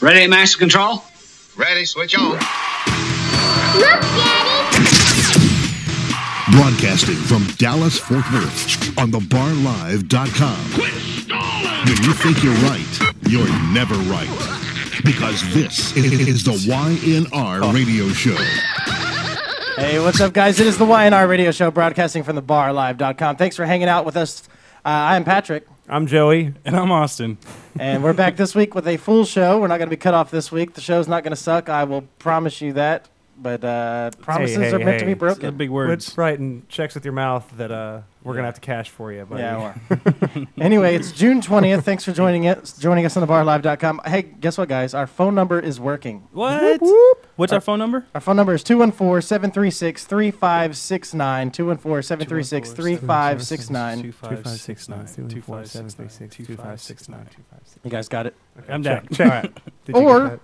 Ready at master control? Ready, switch on. Look, Daddy! Broadcasting from Dallas, Fort Worth on thebarlive.com. Quit stalling! When you think you're right, you're never right. Because this is the YNR Radio Show. Hey, what's up, guys? It is the YNR Radio Show, broadcasting from thebarlive.com. Thanks for hanging out with us. I'm Patrick. I'm Joey. And I'm Austin. And we're back this week with a full show. We're not going to be cut off this week. The show's not going to suck. I will promise you that. But promises are meant to be broken. Big words. Quit writing checks with your mouth that we're going to have to cash for you, buddy. Yeah, well. Anyway, it's June 20th. Thanks for joining us on thebarlive.com. Hey, guess what, guys? Our phone number is working. What? Whoop, whoop. What's our phone number? Our phone number is 214-736-3569. 214-736-3569. 2569. You guys got it? Okay, I'm down. Check. All right. Did you Or get that?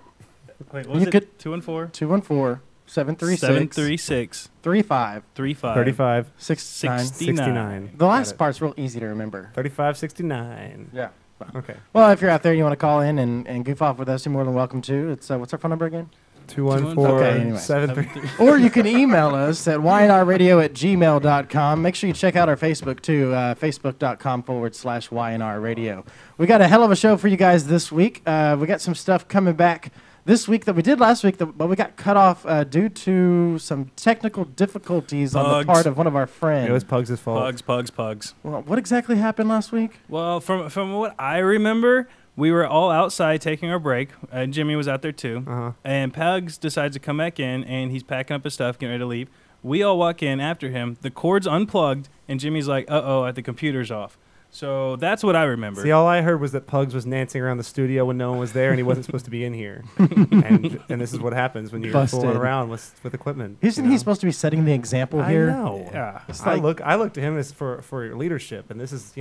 Wait, what was you it? could 214 736 35 35 69. 69. The last part's real easy to remember. 3569. Yeah. Okay. Well, if you're out there and you want to call in and goof off with us, you're more than welcome to. It's what's our phone number again? 214-73. Or you can email us at ynrradio@gmail.com. Make sure you check out our Facebook, too, facebook.com/YNR Radio. We got a hell of a show for you guys this week. We got some stuff coming back this week that we did last week, but we got cut off due to some technical difficulties on the part of one of our friends. It was Pugs' fault. Pugs. Well, what exactly happened last week? Well, from what I remember, we were all outside taking our break. Jimmy was out there too. Uh-huh. And Pugs decides to come back in, and he's packing up his stuff, getting ready to leave. We all walk in after him. The cord's unplugged, and Jimmy's like, uh-oh, the computer's off. So that's what I remember. See, all I heard was that Pugs was dancing around the studio when no one was there, and he wasn't supposed to be in here. and this is what happens when you're fooling around with equipment. Isn't he supposed to be setting the example here? I know. Yeah. I look to him as for leadership, and this is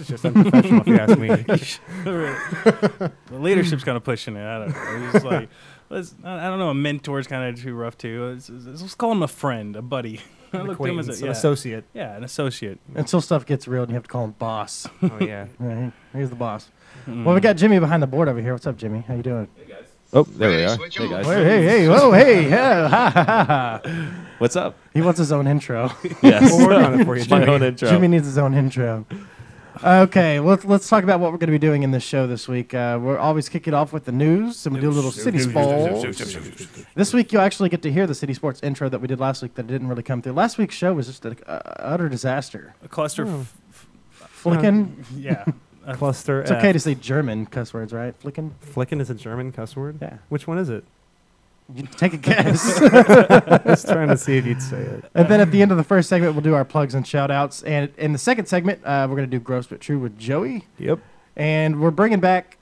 just unprofessional if you ask me. The leadership's kind of pushing it. I don't know. He's like, I don't know. A mentor's kind of too rough too. Let's call him a friend, a buddy. I look to him as an associate. Yeah, an associate. Until stuff gets real and you have to call him boss. Oh, yeah. Right, here's the boss. Well, we got Jimmy behind the board over here. What's up, Jimmy? How you doing? Hey, guys. Oh, there we are. Hey, guys. Hey, whoa, hey, yeah, ha, ha, ha. What's up? He wants his own intro. Yes. We'll work on it for you, My own intro. Jimmy needs his own intro. Okay, let's talk about what we're going to be doing in this show this week. We'll always kick it off with the news, and we do a little city sports. This week, you'll actually get to hear the city sports intro that we did last week that didn't really come through. Last week's show was just an utter disaster. A cluster. Flicking? Yeah. Cluster. It's okay to say German cuss words, right? Flicking? Flicking is a German cuss word? Yeah. Which one is it? You take a guess. Just trying to see if you'd say it. And then at the end of the first segment, we'll do our plugs and shout-outs. And in the second segment, we're going to do Gross But True with Joey. Yep. And we're bringing back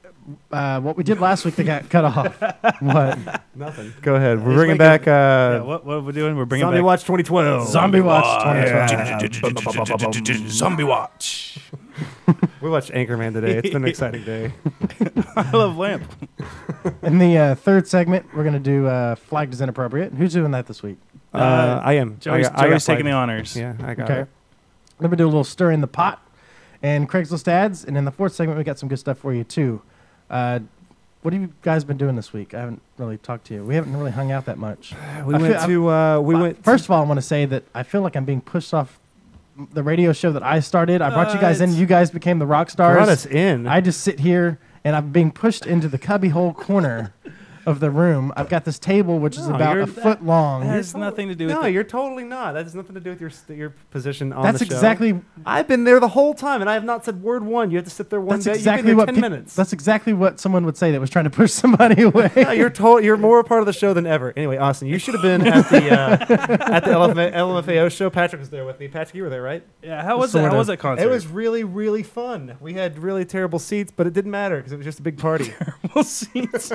what we did last week that got cut off. What? Nothing. Go ahead. We're bringing back... what are we doing? We're bringing Zombie back... Watch 2012. Zombie Watch 2012. Zombie Watch. We watched Anchorman today. It's been an exciting day. I love Lamp. In the third segment, we're going to do Flagged as Inappropriate. Who's doing that this week? I am. Joey's taking the honors. Yeah, I got Okay. it. Then we do a little Stir in the Pot and Craigslist ads. And in the fourth segment, we got some good stuff for you, too. What have you guys been doing this week? I haven't really talked to you. We haven't really hung out that much. First of all, I want to say that I feel like I'm being pushed off the radio show that I started. I brought you guys in. You guys became the rock stars. Brought us in. I just sit here, and I'm being pushed into the cubbyhole corner of the room. I've got this table, which is about a foot long. That has nothing to do with No, you're totally not. That has nothing to do with your position on That's the show. exactly... I've been there the whole time, and I have not said word one. You have to sit there one That's day. exactly You've what been there 10 minutes. That's exactly what someone would say that was trying to push somebody away. Yeah, you're more a part of the show than ever. Anyway, Austin, you should have been at the LMFAO show. Patrick was there with me. Patrick, you were there, right? Yeah. How was that? How was that concert? It was really, really fun. We had really terrible seats, but it didn't matter because it was just a big party. Terrible seats.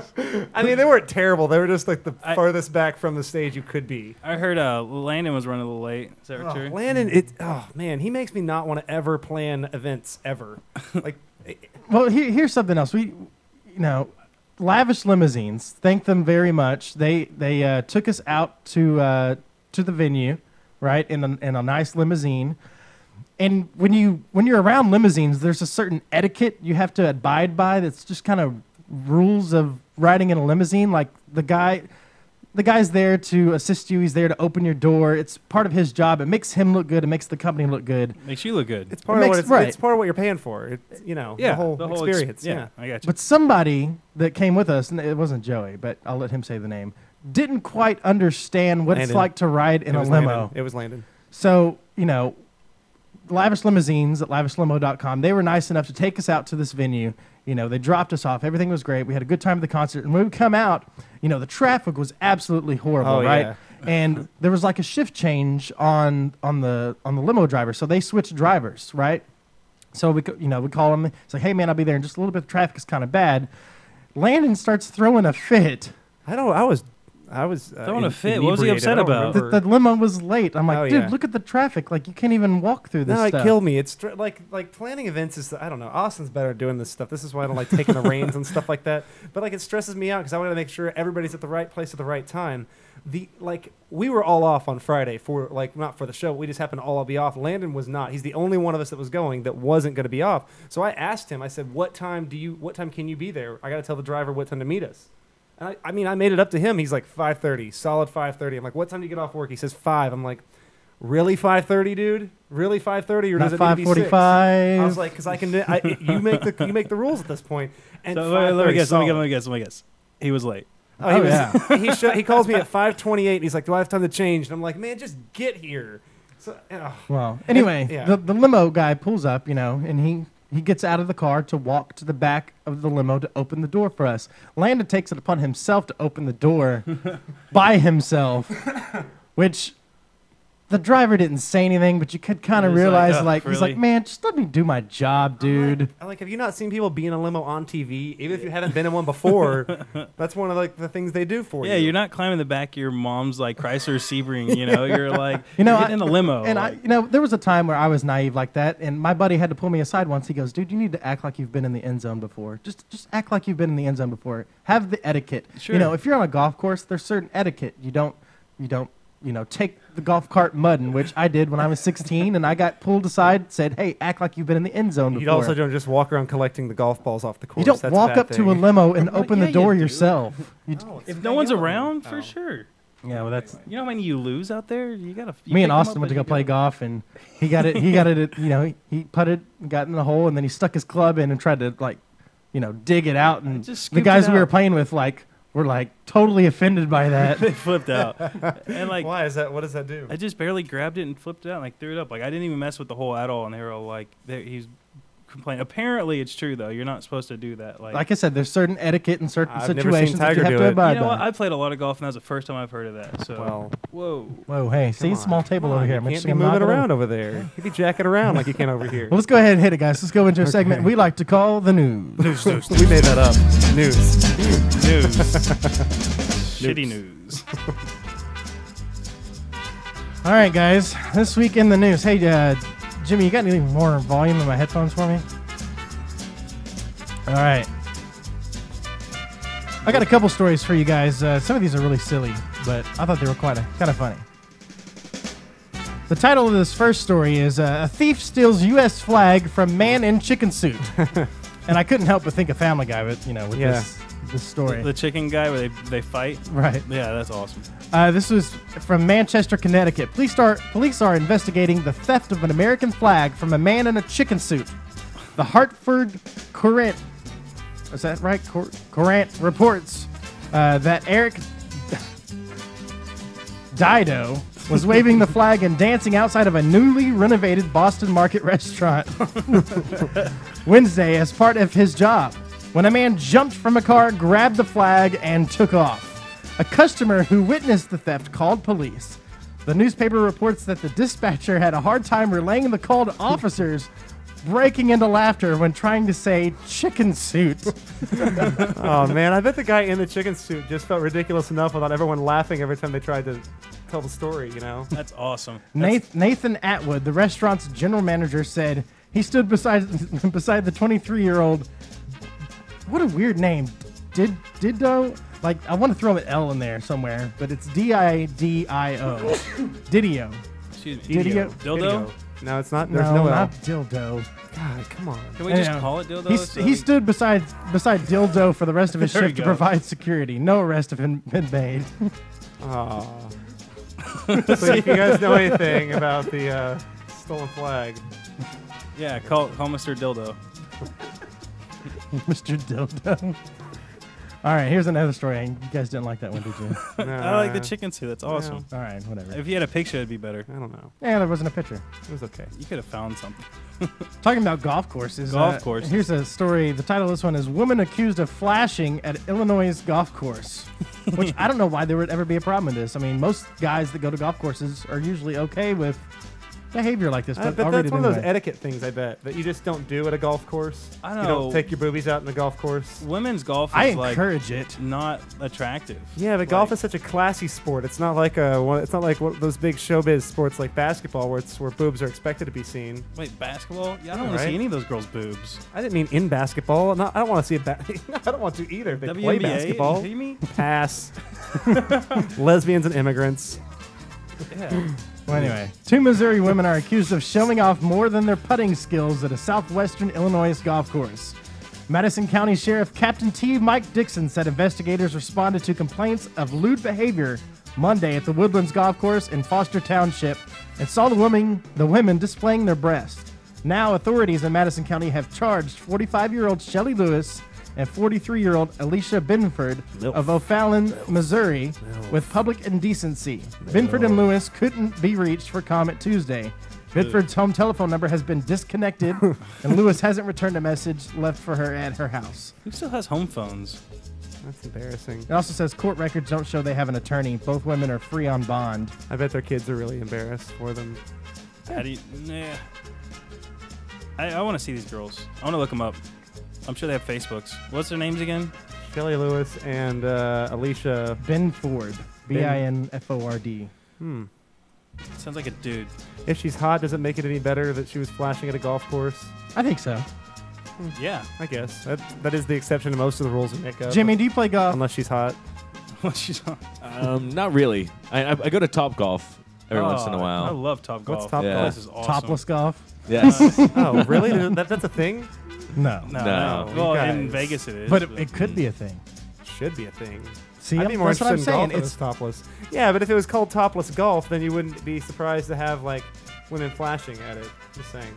I mean, they weren't terrible. They were just like the farthest back from the stage you could be. I heard Landon was running a little late. Is that true? Landon, man, he makes me not want to ever plan events ever. Like, Well, here's something else. Lavish limousines. Thank them very much. They took us out to the venue, right, in a nice limousine. And when you're around limousines, there's a certain etiquette you have to abide by that's just kind of rules of riding in a limousine. Like the guy's there to assist you. He's there to open your door. It's part of his job. It makes him look good. It makes the company look good. Makes you look good. It's part of what it's part of what you're paying for. It's, the whole experience. I got you. But somebody that came with us, and it wasn't Joey, but I'll let him say the name, didn't quite understand what it's like to ride in a limo. It was Landon. So, Lavish Limousines at lavishlimo.com, they were nice enough to take us out to this venue. They dropped us off. Everything was great. We had a good time at the concert. And when we come out, the traffic was absolutely horrible, right? Yeah. And there was like a shift change on the limo driver. So they switched drivers, right? So we call him. It's like, hey, man, I'll be there in just a little bit. The traffic is kind of bad. Landon starts throwing a fit. I was throwing a fit. What was he upset about? The limo was late. I'm like, dude, look at the traffic. Like, you can't even walk through this stuff. No, it killed me. It's like planning events is, I don't know. Austin's better at doing this stuff. This is why I don't like taking the reins and stuff like that. But it stresses me out because I want to make sure everybody's at the right place at the right time. We were all off on Friday for not for the show. We just happened to all be off. Landon was not. He's the only one of us that was going that wasn't going to be off. So I asked him. I said, what time can you be there? I got to tell the driver what time to meet us. And I made it up to him. He's like 5:30, solid 5:30. I'm like, what time do you get off work? He says 5. I'm like, really 5:30, dude? Really 5:30, or does it need to be 6? I was like, because you make the rules at this point. And so let me guess. He was late. He calls me at 5:28. And he's like, do I have time to change? And I'm like, man, just get here. So, well, anyway, the limo guy pulls up, and he gets out of the car to walk to the back of the limo to open the door for us. Landon takes it upon himself to open the door by himself, which the driver didn't say anything, but you could kind of realize, really? He's like, man, just let me do my job, dude. Have you not seen people be in a limo on TV? Even if you haven't been in one before, that's one of the things they do for you. Yeah, you're not climbing the back of your mom's Chrysler Sebring, you're like, getting in a limo. And there was a time where I was naive like that, and my buddy had to pull me aside once. He goes, dude, you need to act like you've been in the end zone before. Just act like you've been in the end zone before. Have the etiquette. Sure. If you're on a golf course, there's certain etiquette. You don't take the golf cart mudding, which I did when I was 16, and I got pulled aside, said, hey, act like you've been in the end zone before. You also don't just walk around collecting the golf balls off the course. You don't walk up to a limo and open the door yourself. If no one's around, for sure. Yeah, well, that's... You know how many you lose out there? Me and Austin went to go play golf, and he got it, he putted, got in the hole, and then he stuck his club in and tried to, dig it out, and the guys we were playing with, were totally offended by that. They flipped out. And why is that? What does that do? I just barely grabbed it and flipped it out and threw it up. I didn't even mess with the hole at all. And they were all he's complaining. Apparently it's true though. You're not supposed to do that. Like I said, there's certain etiquette in certain situations that you have to abide by. I played a lot of golf and that was the first time I've heard of that. So whoa, hey, see, small table over here. You can't be moving around over there. You be jacking around like you can over here. Well, let's go ahead and hit it, guys. Let's go into a segment we like to call the news. News. We made that up. News. Shitty news. All right, guys. This week in the news. Hey, Jimmy, you got any more volume in my headphones for me? All right. I got a couple stories for you guys. Some of these are really silly, but I thought they were kind of funny. The title of this first story is A Thief Steals U.S. Flag from Man in Chicken Suit. And I couldn't help but think of Family Guy with this story. The chicken guy where they fight? Right. Yeah, that's awesome. This was from Manchester, Connecticut. Police are investigating the theft of an American flag from a man in a chicken suit. The Hartford Courant, is that right? Courant reports that Eric Dido was waving the flag and dancing outside of a newly renovated Boston Market restaurant Wednesday as part of his job, when a man jumped from a car, grabbed the flag, and took off. A customer who witnessed the theft called police. The newspaper reports that the dispatcher had a hard time relaying the call to officers, breaking into laughter when trying to say chicken suit. Oh, man, I bet the guy in the chicken suit just felt ridiculous enough without everyone laughing every time they tried to tell the story, That's awesome. Nathan Atwood, the restaurant's general manager, said he stood beside the 23-year-old. What a weird name. Dido? I want to throw an L in there somewhere, but it's Didio. Didio. Excuse me. Didio. Dildo? No, it's not. There's no L. Not dildo. God, come on. Can we just call it dildo? He stood beside dildo for the rest of his There we shift to go. provide security. No arrest have been made. Aw. So if you guys know anything about the stolen flag, Yeah, call Mr. Dildo. Mr. Dildo. All right, here's another story. You guys didn't like that one, did you? I like the chicken suit. That's awesome. All right, whatever. If you had a picture, it'd be better. I don't know. Yeah, there wasn't a picture. It was okay. You could have found something. Talking about golf courses. Golf courses. Here's a story. The title of this one is Woman Accused of Flashing at Illinois Golf Course. Which I don't know why there would ever be a problem with this. I mean, most guys that go to golf courses are usually okay with behavior like this. But I'll read that's it one of those anyway. etiquette things, I bet, that you just don't do at a golf course. I You know. don't take your boobies out in the golf course. Women's golf I is like encourage it. not attractive. Yeah, but golf is such a classy sport. It's not like those big showbiz sports like basketball where boobs are expected to be seen. Wait, basketball? Yeah, I don't want to Right. see any of those girls' boobs. I didn't mean in basketball. No, I don't want to see it. I don't want to either. They play WNBA? basketball. Are you kidding me? Pass. Lesbians and immigrants. Yeah. Well, anyway, 2 Missouri women are accused of showing off more than their putting skills at a southwestern Illinois golf course. Madison County Sheriff Captain T. Mike Dixon said investigators responded to complaints of lewd behavior Monday at the Woodlands Golf Course in Foster Township and saw the women displaying their breasts. Now, authorities in Madison County have charged 45-year-old Shelley Lewis and 43-year-old Alicia Binford of O'Fallon, Missouri, with public indecency. Binford and Lewis couldn't be reached for comment Tuesday. Binford's home telephone number has been disconnected, and Lewis hasn't returned a message left for her at her house. Who still has home phones? That's embarrassing. It also says court records don't show they have an attorney. Both women are free on bond. I bet their kids are really embarrassed for them. How do you? Nah. I want to see these girls. I want to look them up. I'm sure they have Facebooks. What's their names again? Shelley Lewis and Alicia. Binford. Binford. Sounds like a dude. If she's hot, does it make it any better that she was flashing at a golf course? I think so. Yeah. I guess. That is the exception to most of the rules we make up. Jimmy, do you play golf? Unless she's hot. What she's on? Not really. I go to Top Golf every once in a I while. love Top Golf. What's Top Yeah. Golf? This is awesome. Topless golf? Yes. Oh, really? That's a thing? No. No. No. Well, You in guys. Vegas it is. But it could be a thing. Should be a thing. See, I'd be more that's what I'm interested in saying. golf if It's it's topless. Yeah, but if it was called topless golf, then you wouldn't be surprised to have like women flashing at it. Just saying.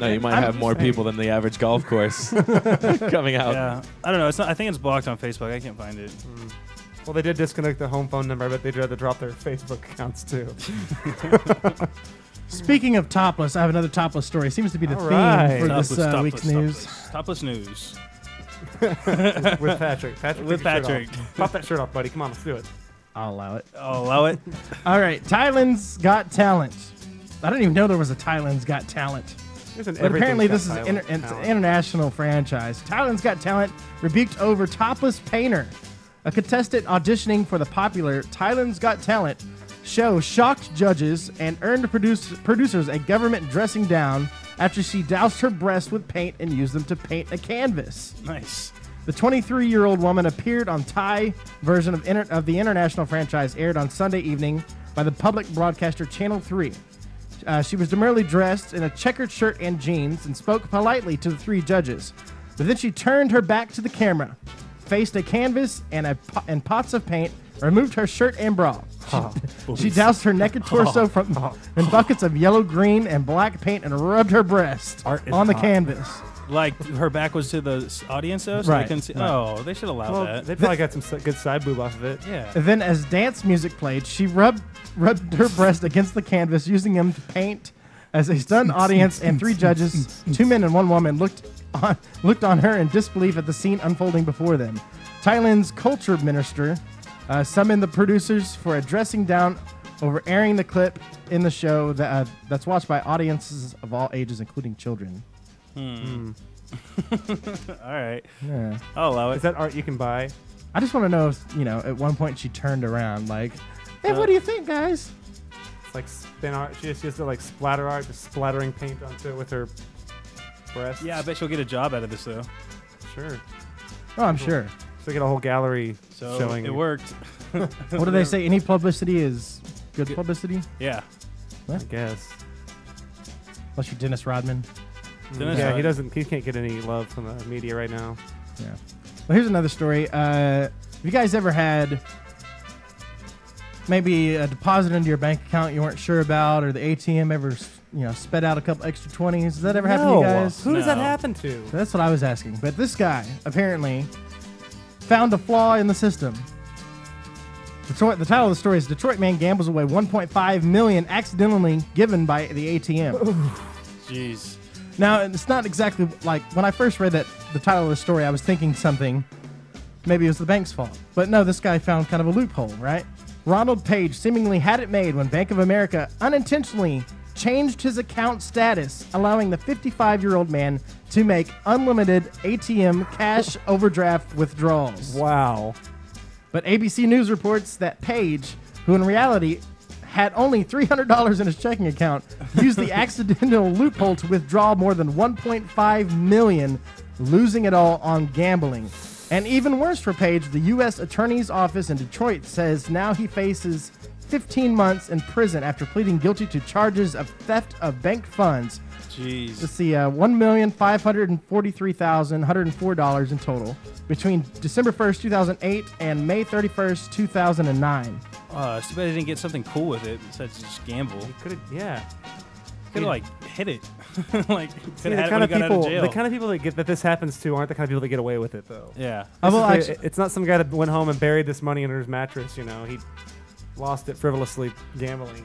No, you might I'm have just more saying. people than the average golf course coming out. yeah. I don't know. It's not. I think it's blocked on Facebook. I can't find it. Well, they did disconnect the home phone number. I bet they'd rather drop their Facebook accounts too. Speaking of topless, I have another topless story. Seems to be the All theme right. for this week's news. Topless news. With Patrick. Patrick. With take your shirt Patrick. off. Pop that shirt off, buddy. Come on, let's do it. I'll allow it. I'll allow it. All right, Thailand's Got Talent. I didn't even know there was a Thailand's Got Talent. There's an But apparently this is Everything's Got it's an Talent. international franchise. Thailand's Got Talent rebuked over topless painter. A contestant auditioning for the popular Thailand's Got Talent show shocked judges and earned producers a government dressing down after she doused her breasts with paint and used them to paint a canvas. Nice. The 23-year-old woman appeared on Thai version of the international franchise, aired on Sunday evening by the public broadcaster Channel 3. She was demurely dressed in a checkered shirt and jeans and spoke politely to the 3 judges. But then she turned her back to the camera, faced a canvas and pots of paint, removed her shirt and bra. She doused her naked torso in buckets of yellow, green, and black paint and rubbed her breast on the canvas. Like her back was to the audience though, so Right, they couldn't see. right. Oh, they should allow Well, that. they probably got some good side boob off of it. Yeah. And then, as dance music played, she rubbed her breast against the canvas, using them to paint. As a stunned audience and 3 judges, 2 men and 1 woman, looked on her in disbelief at the scene unfolding before them. Thailand's culture minister summoned the producers for a dressing down over airing the clip in the show that's watched by audiences of all ages, including children. All right. Yeah. I'll allow Is it. that art you can buy? I just want to know if, at one point she turned around like, hey, what do you think, guys? It's like spin art. She just used to like splatter art, just splattering paint onto it with her breasts. Yeah, I bet she'll get a job out of this though. Sure. Oh, I'm sure. So get a whole gallery So showing. it worked. What do they say? Any publicity is good publicity? Yeah. I guess. Unless you're Dennis Rodman. Yeah, he doesn't. He can't get any love from the media right now. Yeah. Well, here's another story. Have you guys ever had maybe a deposit into your bank account you weren't sure about, or the ATM ever, sped out a couple extra 20s? Does that ever happen to you guys? Who does that happen to? So that's what I was asking. But this guy apparently found a flaw in the system. The title of the story is Detroit Man Gambles Away $1.5 million accidentally given by the ATM. Jeez. Now, it's not exactly like when I first read the title of the story, I was thinking something. Maybe it was the bank's fault. But no, this guy found kind of a loophole, right? Ronald Page seemingly had it made when Bank of America unintentionally changed his account status, allowing the 55-year-old man to make unlimited ATM cash overdraft withdrawals. Wow. But ABC News reports that Page, who in reality had only $300 in his checking account, used the accidental loophole to withdraw more than $1.5 million, losing it all on gambling. And even worse for Page, the U.S. Attorney's Office in Detroit says now he faces 15 months in prison after pleading guilty to charges of theft of bank funds. Jeez. Let's see, $1,543,104 in total between December 1st, 2008 and May 31st, 2009. It's too bad he didn't get something cool with it besides just gamble. He could have, yeah. Could have hit it. See, the kind of people that this happens to aren't the kind of people that get away with it, though. Yeah. It's not some guy that went home and buried this money under his mattress. He lost it frivolously gambling.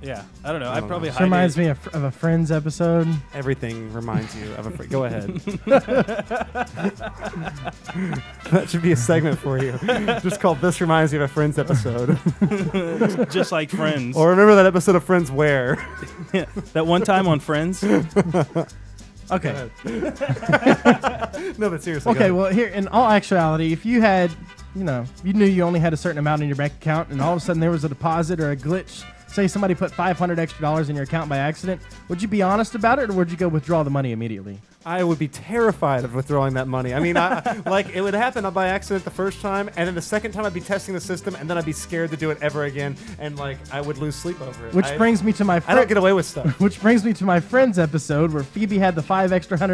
Yeah. I don't know. I'd probably This hide reminds it. me of a Friends episode. Everything reminds you of a friend. Go ahead. That should be a segment for you. Just called "This Reminds Me of a Friends" episode. Just like Friends. Or remember that episode of Friends where? That one time on Friends. Okay. No, but seriously. Okay, well, here, in all actuality, if you had, you knew you only had a certain amount in your bank account, and all of a sudden there was a deposit or a glitch, say somebody put $500 extra in your account by accident, would you be honest about it, or would you go withdraw the money immediately? I would be terrified of withdrawing that money. I mean, it would happen by accident the first time, and then the second time I'd be testing the system, and then I'd be scared to do it ever again, and I would lose sleep over it. Which brings me to my I don't get away with stuff. Which brings me to my Friends episode where Phoebe had the $500 extra in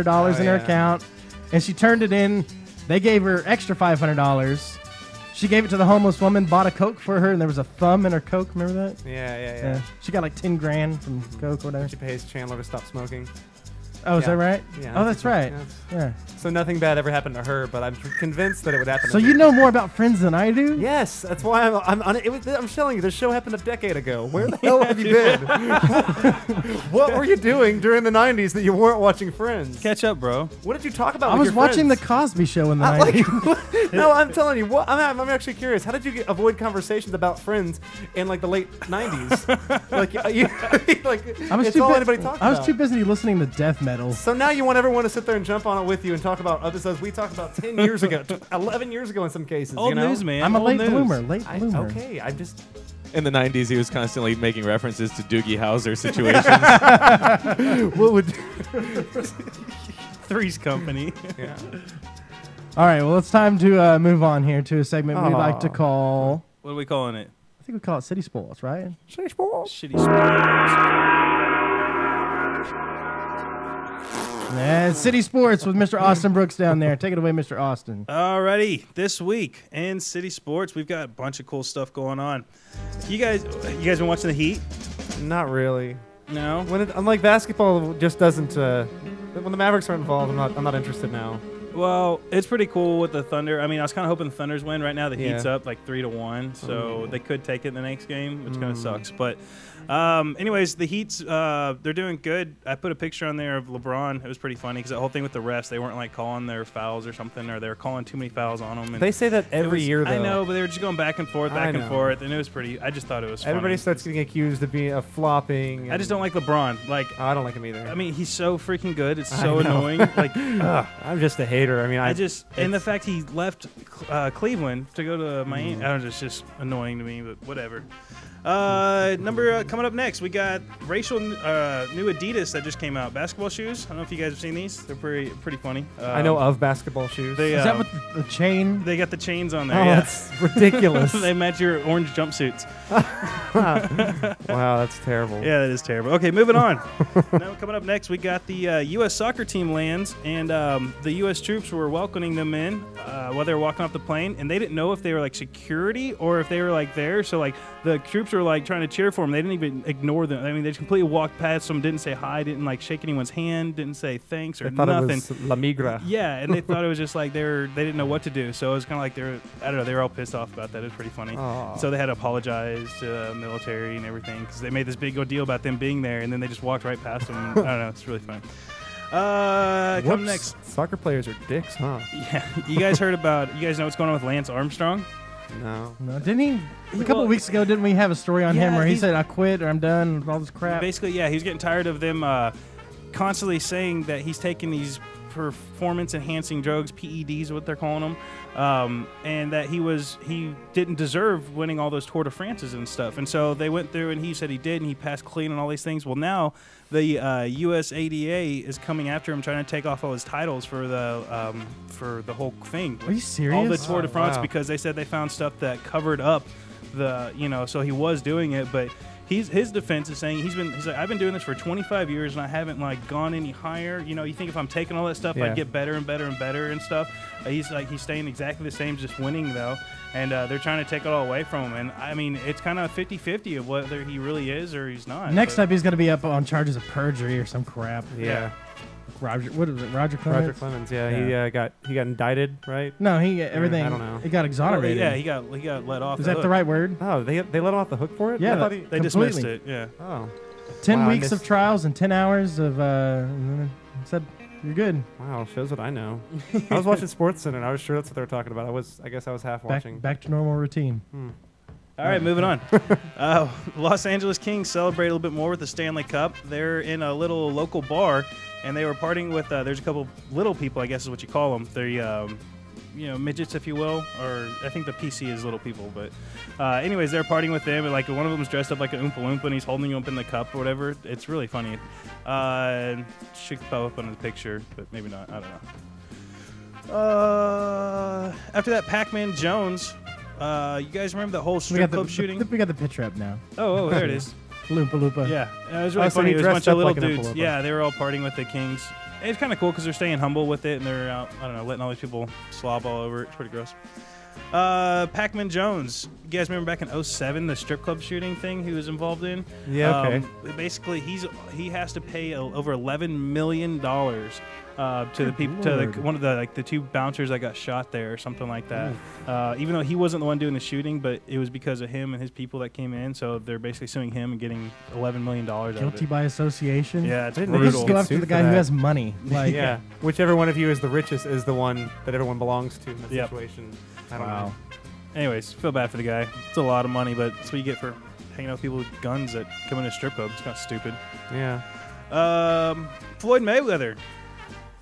her account, and she turned it in. They gave her extra $500. She gave it to the homeless woman, bought a Coke for her, and there was a thumb in her Coke. Remember that? Yeah. She got like 10 grand from Coke or whatever. She pays Chandler to stop smoking. Oh, is that right? Yeah. Oh, that's right. Yeah. So nothing bad ever happened to her, but I'm convinced that it would happen. So you know more about Friends than I do? Yes, that's why I'm telling you, this show happened a decade ago. Where the hell have you been? What were you doing during the 90s that you weren't watching Friends? Catch up, bro. What did you talk about? I was watching The Cosby Show in the 90s. No, I'm telling you. I'm actually curious. How did you avoid conversations about Friends in the late 90s? It's all anybody talked about. I was too busy listening to death metal. So now you want everyone to sit there and jump on it with you and talk about episodes we talked about 10 years ago, 11 years ago in some cases. Old news, man. I'm a Old late news. bloomer. Okay, I'm just... In the 90s, he was constantly making references to Doogie Howser situations. What would... Three's Company. Yeah. All right, well, it's time to move on here to a segment we'd like to call... What are we calling it? I think we call it City Spoils, right? City Spoils. Shitty Sports. Yeah, City Sports with Mr. Austin Brooks down there. Take it away, Mr. Austin. Alrighty, this week in City Sports, we've got a bunch of cool stuff going on. You guys been watching the Heat? Not really. No. Unlike basketball, just doesn't. When the Mavericks are involved, I'm not interested now. Well, it's pretty cool with the Thunder. I mean, I was kind of hoping the Thunders win. Right now, the Heat's up 3-1, so they could take it in the next game, which kind of sucks. But anyways, the Heat's they're doing good. I put a picture on there of LeBron. It was pretty funny because the whole thing with the refs, they weren't calling their fouls or something, or they were calling too many fouls on them. And they say that every year, though. I know, but they were just going back and forth, and forth, and it was pretty. I just thought it was funny. Everybody starts getting accused of being flopping. I just don't like LeBron. I don't like him either. I mean, he's so freaking good. It's so annoying. I'm just a hater. I mean, and the fact he left Cleveland to go to Miami, I don't know, it's just annoying to me, but whatever. Coming up next, we got racial new Adidas that just came out. Basketball shoes. I don't know if you guys have seen these. They're pretty funny. I know of basketball shoes. Is that with the chain? They got the chains on there. Oh, yeah. that's ridiculous. They match your orange jumpsuits. Wow, that's terrible. Yeah, that is terrible. Okay, moving on. Now, coming up next, we got the U.S. soccer team lands, and the U.S. troops were welcoming them in while they were walking off the plane, and they didn't know if they were like security or if they were like there. So like the troops were like trying to cheer for them. They didn't even ignore them. I mean, they just completely walked past them, didn't say hi, didn't like shake anyone's hand, didn't say thanks or They thought nothing. it was La Migra. Yeah, and they thought it was just like they didn't know what to do. So it was kind of like they were all pissed off about that. It was pretty funny. Aw. So they had to apologize to the military and everything because they made this big old deal about them being there, and then they just walked right past them. And, I don't know. It's really funny. Come Whoops. next. Soccer players are dicks, huh? Yeah, you guys know what's going on with Lance Armstrong? No. No, didn't he? A couple of weeks ago, didn't we have a story on him where he said, "I quit" or "I'm done" with all this crap? Basically, yeah, he's getting tired of them constantly saying that he's taking these performance-enhancing drugs, PEDs, is what they're calling them, and that he didn't deserve winning all those Tour de France's and stuff. And so they went through, and he said he did, and he passed clean on all these things. Well, now the USADA is coming after him, trying to take off all his titles for the whole thing. Are you serious? All the Tour de France, wow. because they said they found stuff that covered up so he was doing it, but his defense is saying he's like, I've been doing this for 25 years and I haven't like gone any higher. You think if I'm taking all that stuff, Yeah. I'd get better and better and better and stuff. He's staying exactly the same, just winning though, and they're trying to take it all away from him. And I mean, it's kind of 50-50 of whether he really is or he's not. Next up, he's going to be up on charges of perjury or some crap. Yeah. What is it? Roger Clemens? Roger Clemens, yeah. He got indicted, right? No, everything. I don't know. He got exonerated. Yeah, he got let off. Is that the right word? Oh, they let him off the hook for it? Yeah, I thought They completely. dismissed it. Yeah. Oh. 10 Wow, I weeks of missed- trials and 10 hours of said you're good. Wow, shows what I know. I was watching SportsCenter, and I was sure that's what they were talking about. I guess I was half watching. Back to normal routine. All right, moving on. Los Angeles Kings celebrate a little bit more with the Stanley Cup. They're in a little local bar, and they were partying with. There's a couple little people, I guess is what you call them. They're midgets, if you will, or I think the PC is little people. But anyways, they're partying with them, and like one of them's dressed up like an Oompa Loompa, and he's holding up in the cup or whatever. It's really funny. Should pop up on the picture, but maybe not. I don't know. After that, Pac-Man Jones. You guys remember the whole strip club shooting? We got the picture up now. Oh, there it is. Loompa Loompa. Yeah, it was really so funny. he It was a bunch dressed of up little like an Oompa dudes. Loompa. Yeah, they were all partying with the Kings. It's kind of cool because they're staying humble with it, and they're out, I don't know, letting all these people slob all over it. It's pretty gross. Pac-Man Jones. You guys remember back in 2007, the strip club shooting thing he was involved in? Yeah, okay. Basically, he has to pay over $11 million to the people, one of the two bouncers that got shot there or something like that. Even though he wasn't the one doing the shooting, but it was because of him and his people that came in. So they're basically suing him and getting $11 million out of Guilty it. by association. Yeah, it's They brutal. just go after sued the for guy who that. has money. Like, Yeah. Whichever one of you is the richest is the one that everyone belongs to in that Yep. situation. I don't Wow. know. Anyways, feel bad for the guy. It's a lot of money, but that's what you get for hanging out with people with guns that come into a strip club. It's kind of stupid. Yeah. Floyd Mayweather,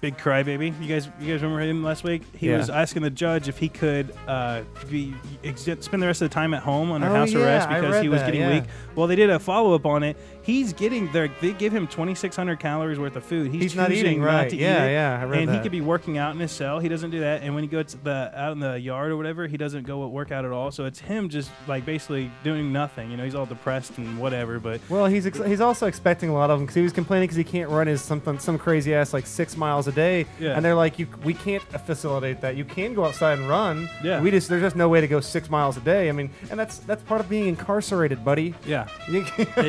big crybaby. You guys remember him last week? He Yeah. was asking the judge if he could spend the rest of the time at home under Oh, house yeah, arrest I because read he was that, getting yeah. weak. Well, they did a follow-up on it. He's getting there. They give him 2,600 calories worth of food. He's not choosing eating, not right. to Yeah, eat it. yeah, I read and that. he could be working out in his cell. He doesn't do that. And when he goes out in the yard or whatever, he doesn't go work out at all. So it's him just like basically doing nothing. He's all depressed and whatever. But Well, he's also expecting a lot of them because he was complaining because he can't run his some crazy ass like 6 miles a day. Yeah. And they're like, we can't facilitate that. You can go outside and run. Yeah. There's just no way to go 6 miles a day. I mean, and that's part of being incarcerated, buddy. yeah. I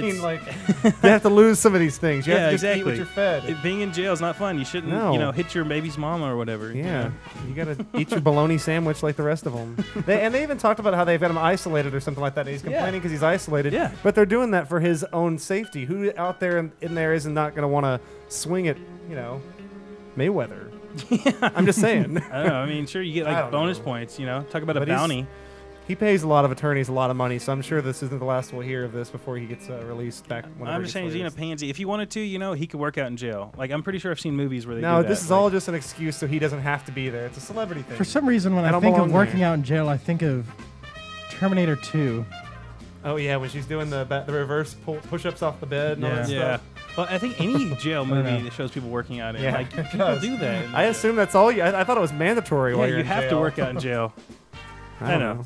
mean, like, you have to lose some of these things. You Yeah, have to just exactly. eat what you're fed. Being in jail is not fun. You shouldn't, No. hit your baby's mama or whatever. Yeah, you gotta eat your bologna sandwich like the rest of them. They even talked about how they've got him isolated or something like that. And he's complaining because he's isolated. Yeah. But they're doing that for his own safety. Who out there in there isn't not going to want to swing at Mayweather? I'm just saying. I don't know. I mean, sure, you get I like don't bonus know. points. Talk about a But he's- bounty. He pays a lot of attorneys a lot of money, so I'm sure this isn't the last we'll hear of this before he gets released back. I'm just saying, he's being a pansy. If he wanted to, he could work out in jail. Like, I'm pretty sure I've seen movies where they No, do that. this is all just an excuse so he doesn't have to be there. It's a celebrity thing. For some reason, when I I don't think of belong working there. out in jail, I think of Terminator 2. Oh yeah, when she's doing the reverse push-ups off the bed and all that Yeah. stuff. Well, I think any jail movie that shows people working out in, Yeah, like, it people does. do that. I assume that's all. I thought it was mandatory. Yeah, while you're you in have jail. to work out in jail. I know.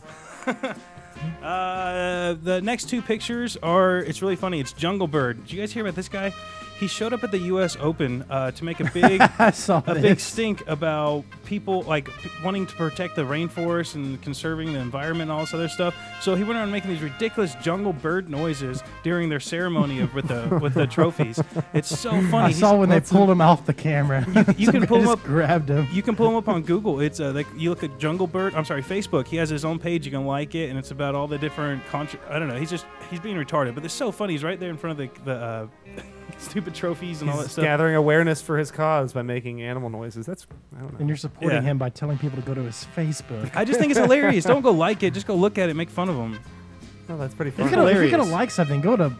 The next two pictures are, it's really funny. It's Jungle Bird. Did you guys hear about this guy? He showed up at the U.S. Open to make a big I saw big stink about people like wanting to protect the rainforest and conserving the environment and all this other stuff. So he went around making these ridiculous jungle bird noises during their ceremony with the trophies. It's so funny. I saw when they pulled him off the camera. You can pull him up. Grabbed him. You can pull him up on Google. It's like you look at Jungle Bird. I'm sorry, Facebook. He has his own page. You can like it, and it's about all the different. I don't know. He's being retarded, but it's so funny. He's right there in front of the stupid trophies and all that stuff. Gathering awareness for his cause by making animal noises. I don't know. And you're supporting him by telling people to go to his Facebook. I just think it's hilarious. Don't go like it. Just go look at it. Make fun of him. Oh, that's pretty If funny. you're gonna like something, go to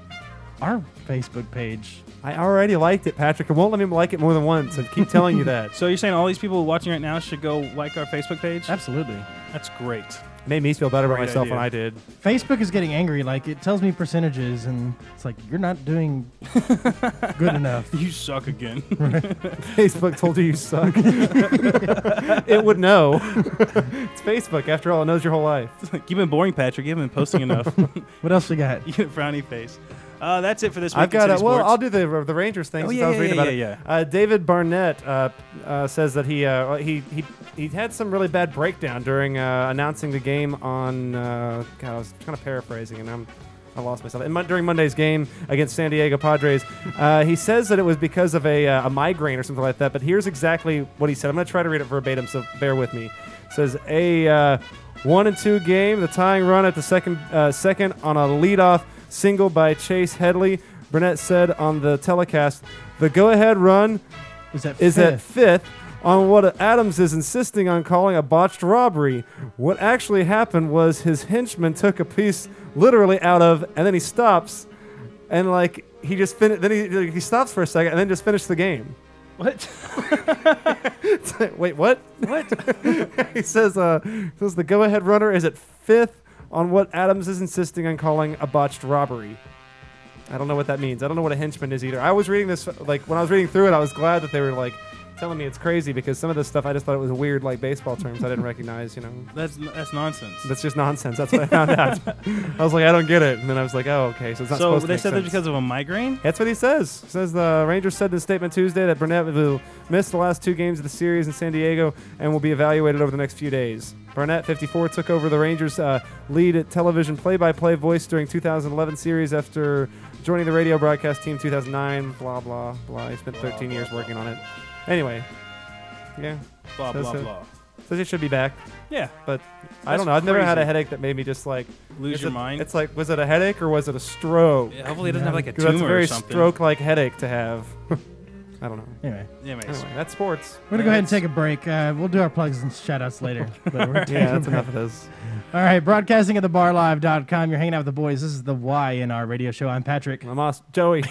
our Facebook page. I already liked it, Patrick. It won't let me like it more than once. I keep telling you that. So you're saying all these people watching right now should go like our Facebook page? Absolutely. That's great. Made me feel better about Great myself idea. when I did. Facebook is getting angry. Like, it tells me percentages, and it's like, you're not doing good enough. You suck again. Facebook told you suck. It would know. It's Facebook. After all, it knows your whole life. You've been boring, Patrick. You haven't been posting enough. What else we got? You get a frowny face. That's it for this week. I've got in it. City Well, Sports. I'll do the Rangers thing Oh, since yeah, I was yeah, reading yeah, about yeah, it. David Barnett says that he had some really bad breakdown during announcing the game on. God, I was kind of paraphrasing, and I lost myself. During Monday's game against San Diego Padres, he says that it was because of a migraine or something like that. But here's exactly what he said. I'm going to try to read it verbatim, so bear with me. It says 1-2 game, the tying run at the second on a leadoff single by Chase Headley. Burnett said on the telecast, the go-ahead run is at fifth on what Adams is insisting on calling a botched robbery. What actually happened was his henchman took a piece literally out of, and then he stops, and like he just then he stops for a second, and then just finished the game. What? It's like, wait, what? What? He says the go-ahead runner is at fifth on what Adams is insisting on calling a botched robbery. I don't know what that means. I don't know what a henchman is either. I was reading this, like, when I was reading through it, I was glad that they were, like, telling me it's crazy, because some of this stuff I just thought it was weird, like, baseball terms I didn't recognize, you know. That's nonsense. That's just nonsense. That's what I found out. I was like, I don't get it. And then I was like, oh, okay, so it's not So supposed to they make said that sense. because of a migraine? That's what he says. He says the Rangers said in a statement Tuesday that Burnett will miss the last 2 games of the series in San Diego and will be evaluated over the next few days. Burnett, 54, took over the Rangers' lead at television play-by-play voice during 2011 series after joining the radio broadcast team 2009. Blah, blah, blah. He spent 13 years working on it. Anyway, yeah. Blah, Says blah, so. blah. Says he should be back. Yeah. But I That's don't know. I've never had a crazy. headache that made me just like Lose your mind? It's like, was it a headache or was it a stroke? Yeah, hopefully it doesn't have like a 'Cause that's a tumor very or something. stroke-like headache to have. I don't know. Anyway, Anyway, that's sports. we're going to go ahead and take a break. We'll do our plugs and shout-outs later. But we're taking Yeah, a that's break. enough of this. All right, broadcasting at thebarlive.com. You're hanging out with the boys. This is the YNR Radio Show. I'm Patrick. I'm Joey.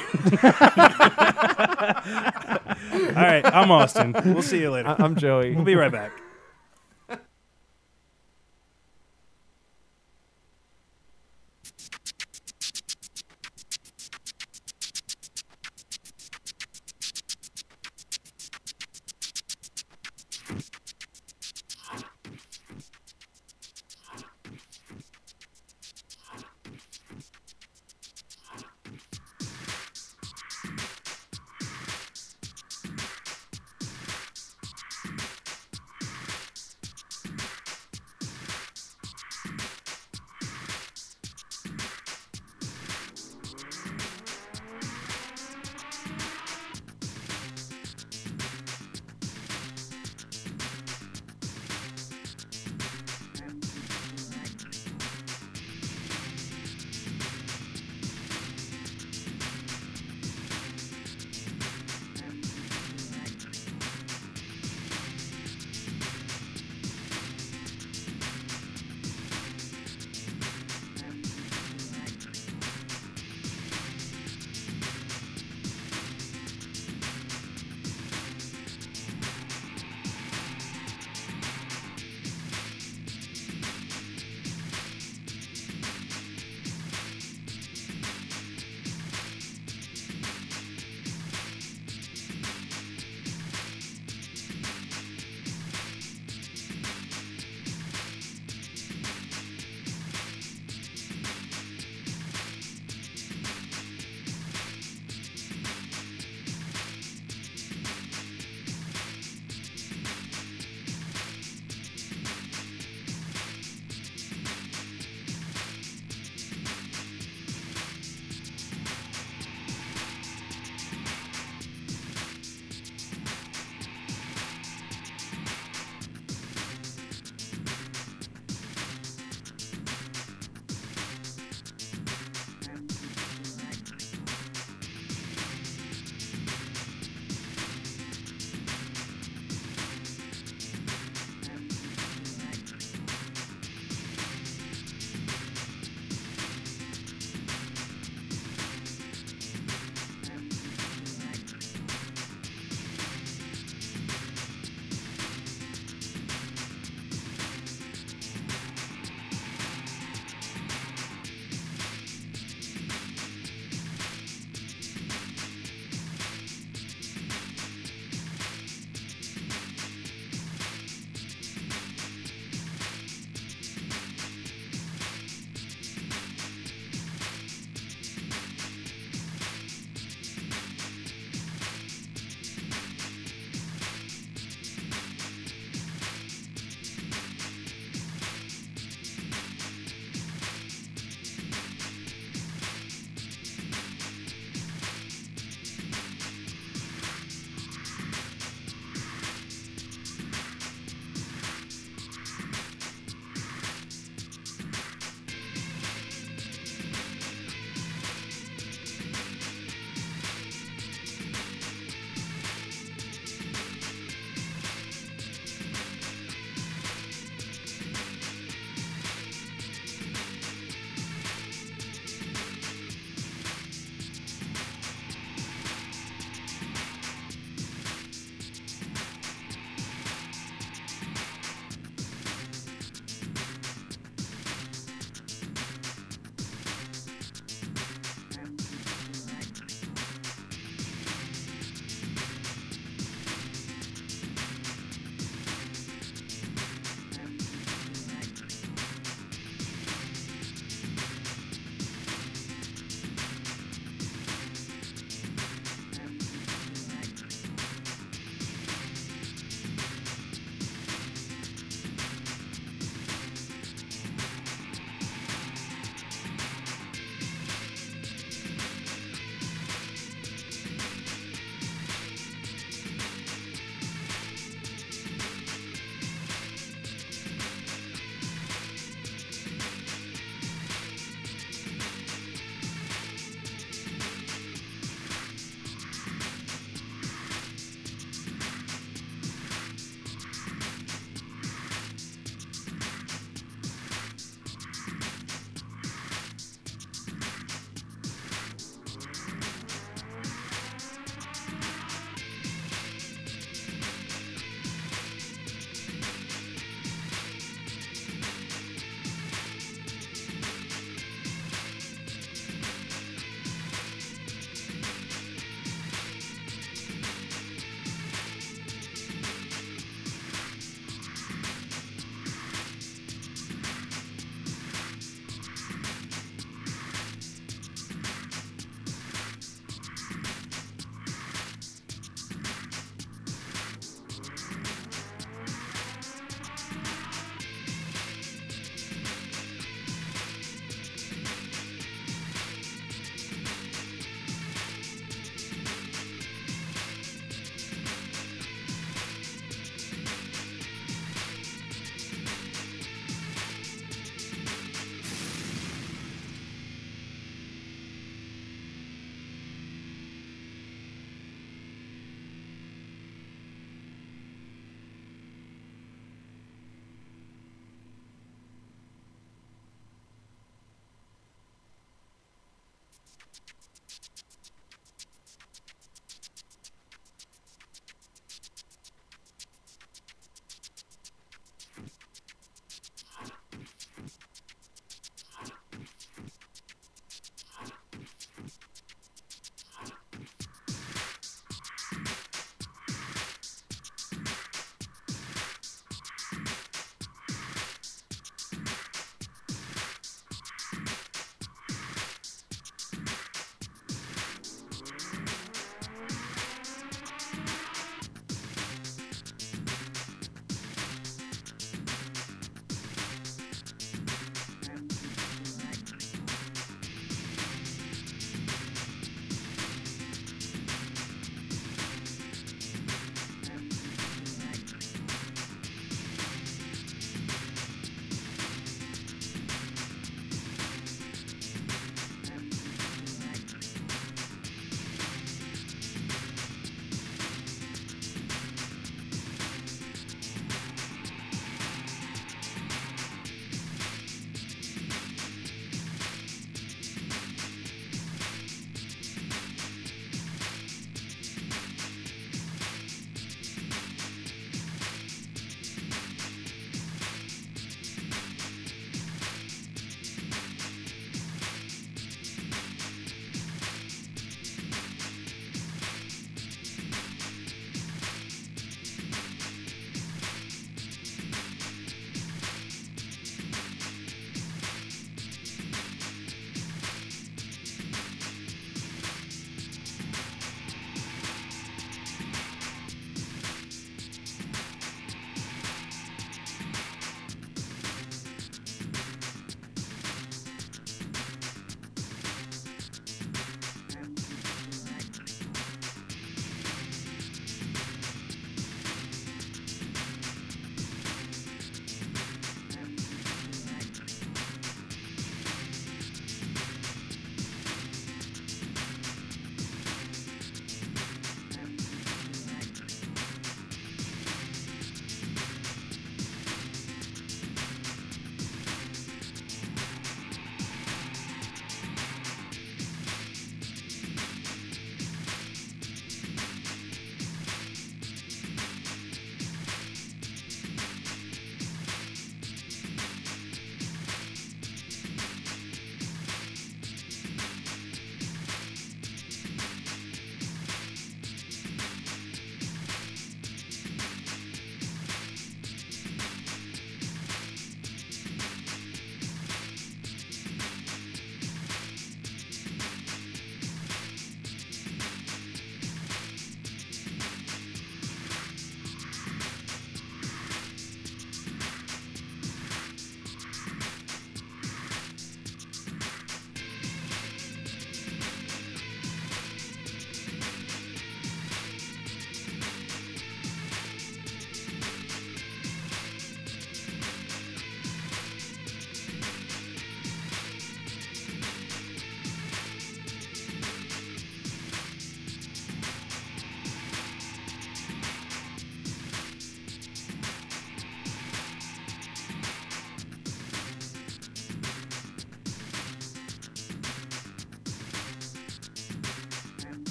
All right, I'm Austin. We'll see you later. I'm Joey. We'll be right back.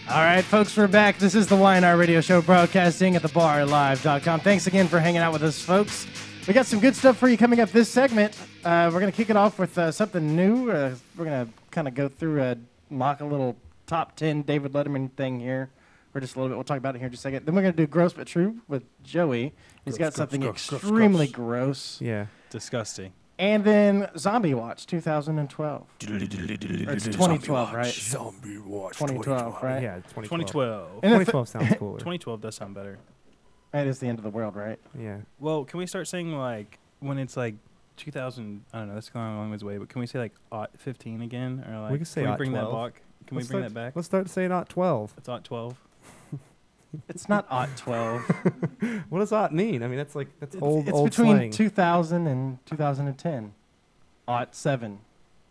All right, folks, we're back. This is the YNR Radio Show broadcasting at thebarlive.com. Thanks again for hanging out with us, folks. We got some good stuff for you coming up this segment. We're going to kick it off with something new. We're going to kind of go through mock a little top 10 David Letterman thing here for just a little bit. We'll talk about it here in just a second. Then we're going to do Gross But True with Joey. He's got something extremely gross. Yeah. Disgusting. And then Zombie Watch 2012. It's 2012, right? Zombie Watch 2012, right? Yeah, 2012. 2012. And 2012 sounds cooler. 2012 does sound better. It is the end of the world, right? Yeah. Well, can we start saying like when it's like 2000? I don't know. That's going a long ways away. But can we say like 15 again, or like We can say we bring that 12. back? Can we bring that back? Let's start saying 12. It's 12. It's not 12. What does "ot" mean? I mean, that's old. It's old between slang. 2000 and 2010. 7.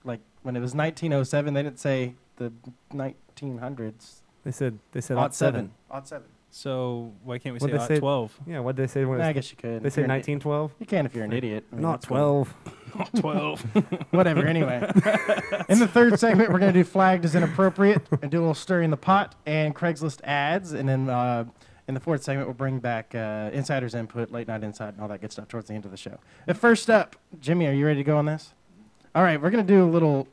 Like when it was 1907, they didn't say the 1900s. They said Odd 7. 7. So why can't we say What'd they say? 12? Yeah. What did they say? When I guess you could. they If say you're an- 1912. You can if you're an idiot. I mean, Not that's cool. 12. 12. Whatever, anyway. In the third segment, we're going to do Flagged as Inappropriate and do a little stirring the pot and Craigslist ads. And then in the fourth segment, we'll bring back Insider's Input, Late Night Inside, and all that good stuff towards the end of the show. But first up, Jimmy, are you ready to go on this? All right, we're going to do a little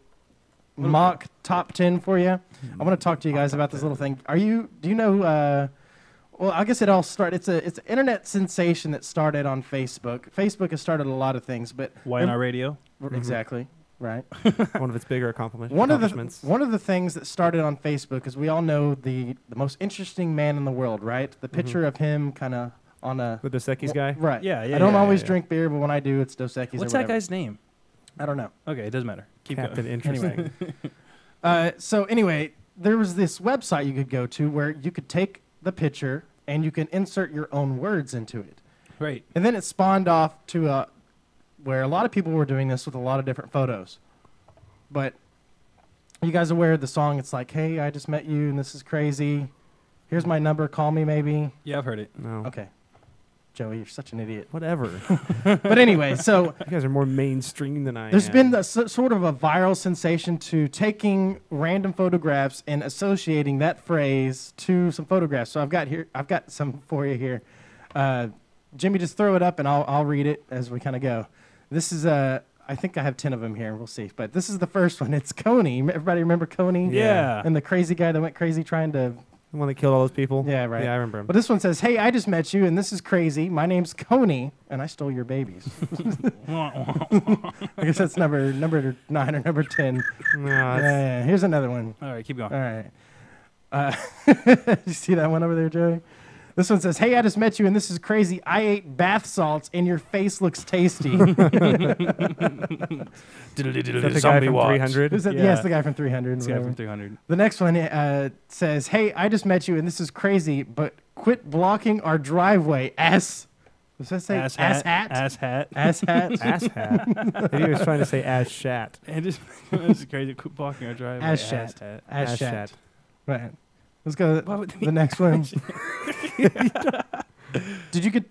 mock top 10 for you. I want to talk to you guys about this little thing. Do you know, well, I guess it all started, it's an internet sensation that started on Facebook. Facebook has started a lot of things, but... YNR Radio. Exactly, right. One of its bigger accomplishments. One of the things that started on Facebook is we all know the most interesting man in the world, right? The picture of him kind of on a... The Dos Equis guy? Right. Yeah, yeah, I don't yeah, always yeah. drink beer, but when I do, it's Dos Equis. What's or that whatever. guy's name? I don't know. Okay, it doesn't matter. Keep Captain going. Interesting. So anyway, there was this website you could go to where you could take the picture and you can insert your own words into it. Great. And then it spawned off to where a lot of people were doing this with a lot of different photos. But you guys aware of the song? It's like, hey, I just met you and this is crazy. Here's my number. Call me maybe. Yeah, I've heard it. No. Okay. Joey, you're such an idiot. Whatever. But anyway, so You guys are more mainstream than I am. there's been sort of a viral sensation to taking random photographs and associating that phrase to some photographs. So I've got some for you here. Jimmy, just throw it up and I'll read it as we kind of go. This is I think I have 10 of them here. We'll see. But this is the first one. It's Coney. Everybody remember Coney? Yeah. And the crazy guy that went crazy trying to... The one that killed all those people? Yeah, right. Yeah, I remember him. But this one says, hey, I just met you, and this is crazy. My name's Coney, and I stole your babies. I guess that's number 9 or number 10. No, Yeah. Here's another one. All right, keep going. All right. You see that one over there, Joey? This one says, hey, I just met you, and this is crazy. I ate bath salts, and your face looks tasty. Is that the guy from 300? Is that, Yeah. Yes, the guy from 300. This guy whatever. from 300. The next one says, hey, I just met you, and this is crazy, but quit blocking our driveway, ass. Does that say ass hat? Ass hat. Ass hat? Ass hat. Maybe he was trying to say ass shat. And just this is crazy. Quit blocking our driveway. Ass shat. hat. Ass Ass shat. shat. Right. Let's go Why would to they- the next one. Did you get...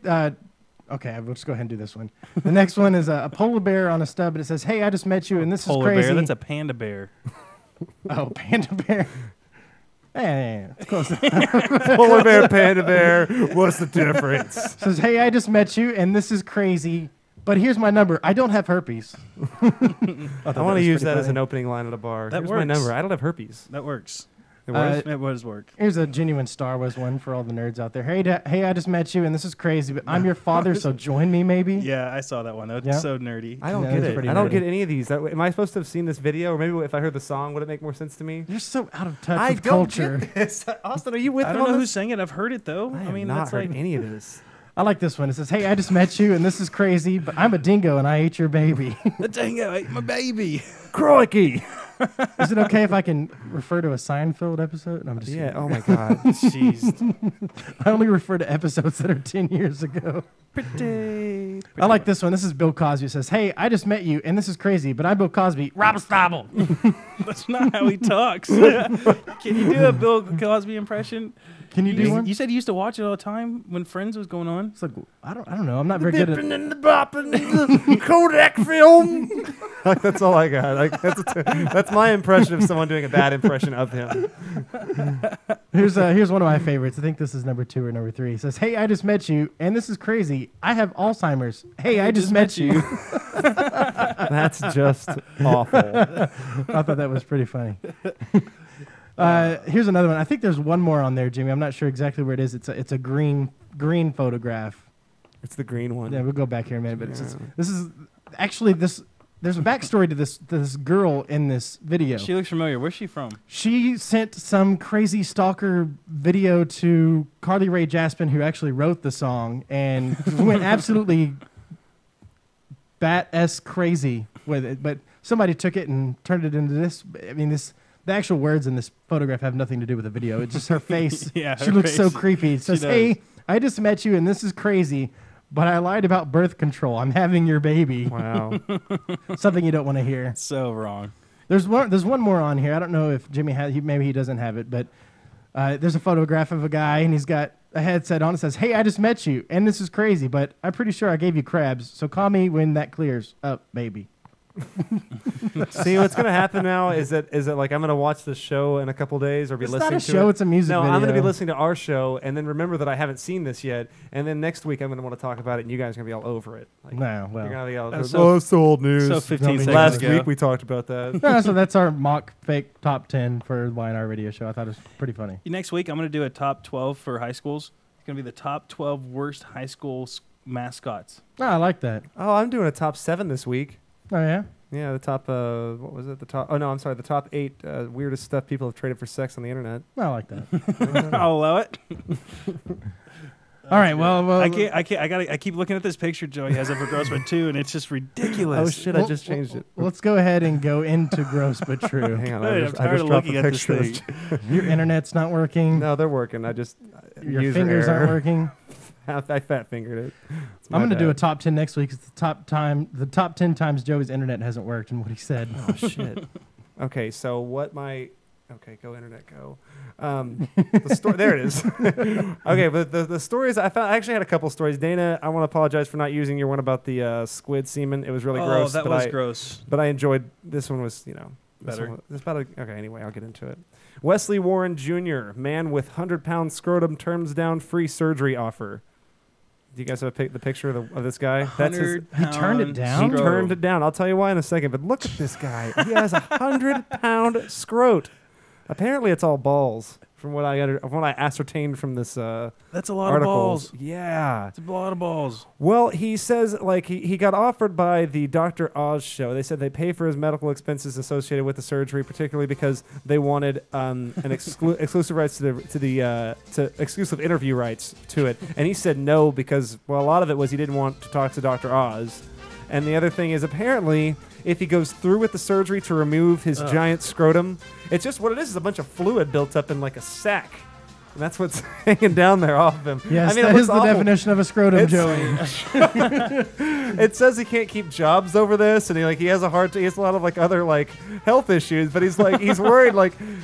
okay, we'll just go ahead and do this one. The next one is a polar bear on a stub, and it says, hey, I just met you, and this Polar is crazy. bear. That's a panda bear. Oh, panda bear. Hey, it's close. Polar bear, panda bear. What's the difference? Says, hey, I just met you, and this is crazy, but here's my number. I don't have herpes. I want to use that as an opening line at a bar. That Here's my works. number. I don't have herpes. That works. It was? It was work. Here's a genuine Star Wars one for all the nerds out there. Hey, I just met you, and this is crazy, but I'm your father, so join me, maybe? Yeah, I saw that one. That was Yeah? so nerdy. I don't Yeah, get that's it. pretty I don't nerdy. get any of these. Am I supposed to have seen this video? Or maybe if I heard the song, would it make more sense to me? You're so out of touch I with don't culture. get this. Austin, are you with I me don't know on who this? sang it. I've heard it though. I I have mean, not that's heard like any of this. I like this one. It says, hey, I just met you, and this is crazy, but I'm a dingo, and I ate your baby. the dingo ate my baby. Crikey! Is it okay if I can refer to a Seinfeld episode? No, I'm just Yeah. kidding. Oh my God. Jeez. I only refer to episodes that are 10 years ago. Pretty. I like this one. This is Bill Cosby. It says, hey, I just met you, and this is crazy, but I'm Bill Cosby. Rob Stobble. That's not how he talks. Can you do a Bill Cosby impression? Can you do one? You said you used to watch it all the time when Friends was going on. It's like, I don't know. I'm not very good at... and the bopping, the Kodak film. That's all I got. That's my impression of someone doing a bad impression of him. Here's one of my favorites. I think this is number 2 or number 3. He says, "Hey, I just met you, and this is crazy. I have Alzheimer's. Hey, I just met you." That's just awful. I thought that was pretty funny. Here's another one. I think there's one more on there, Jimmy. I'm not sure exactly where it is. It's a green photograph. It's the green one. Yeah, we'll go back here in a minute. But this is actually this. There's a backstory to this girl in this video. She looks familiar. Where's she from? She sent some crazy stalker video to Carly Rae Jepsen, who actually wrote the song, and went absolutely bat-esque crazy with it. But somebody took it and turned it into this. I mean, the actual words in this photograph have nothing to do with the video. It's just her face. Yeah, she looks so creepy. It says, "Hey, I just met you, and this is crazy. But I lied about birth control. I'm having your baby." Wow. Something you don't want to hear. So wrong. There's one more on here. I don't know if Jimmy has. Maybe he doesn't have it, but there's a photograph of a guy, and he's got a headset on. It says, "Hey, I just met you, and this is crazy, but I'm pretty sure I gave you crabs. So call me when that clears up, baby." See, what's gonna happen now is that like I'm gonna watch this show in a couple days or be listening to it. It's not a show; it's a music video. No, I'm gonna be listening to our show and then remember that I haven't seen this yet, and then next week I'm gonna want to talk about it, and you guys are gonna be all over it. Like, no, well, you're gonna be all, That's it's so old news. So 15 seconds last ago. week we talked about that. no, so that's our mock fake top 10 for YNR Radio show. I thought it was pretty funny. Next week, I'm going to do a top 12 for high schools. It's going to be the top 12 worst high school mascots. Oh, I like that. Oh, I'm doing a top 7 this week. Oh yeah. Yeah, the top. What was it? The top. Oh no, I'm sorry. The top 8 weirdest stuff people have traded for sex on the internet. I like that. I'll allow it. All right. Well, I keep looking at this picture Joey has of a gross but two, and it's just ridiculous. Oh shit! I just changed it. Let's go ahead and go into gross but true. Hang on, I'm tired of looking at this thing. Your internet's not working. No, they're working. I just Your fingers aren't working. I fat fingered it. I'm going to do a top 10 next week. It's the top 10 times Joey's internet hasn't worked and what he said. Oh shit. Okay, so what my go internet go. The story there it is. Okay, but the stories I actually had a couple stories. Dana, I want to apologize for not using your one about the squid semen. It was really gross. Oh, that was gross. But I enjoyed this one. Was better. Okay, anyway, I'll get into it. Wesley Warren Jr., man with 100-pound scrotum, turns down free surgery offer. Do you guys have the picture of this guy? He turned it down? He turned it down. I'll tell you why in a second. But look at this guy. He has 100-pound scrot. Apparently, it's all balls. From what I ascertained from this that's a lot articles. of balls. Yeah. It's a lot of balls. Well, he says like he got offered by the Dr. Oz show. They said they pay for his medical expenses associated with the surgery, particularly because they wanted an exclusive rights to exclusive interview rights to it. And he said no because a lot of it was he didn't want to talk to Dr. Oz. And the other thing is apparently if he goes through with the surgery to remove his giant scrotum, it's just what it is a bunch of fluid built up in like a sack. And that's what's hanging down there off of him. Yes, I mean, that is the definition of a scrotum, Joey. It says he can't keep jobs over this, and he has a lot of like other like health issues. But he's worried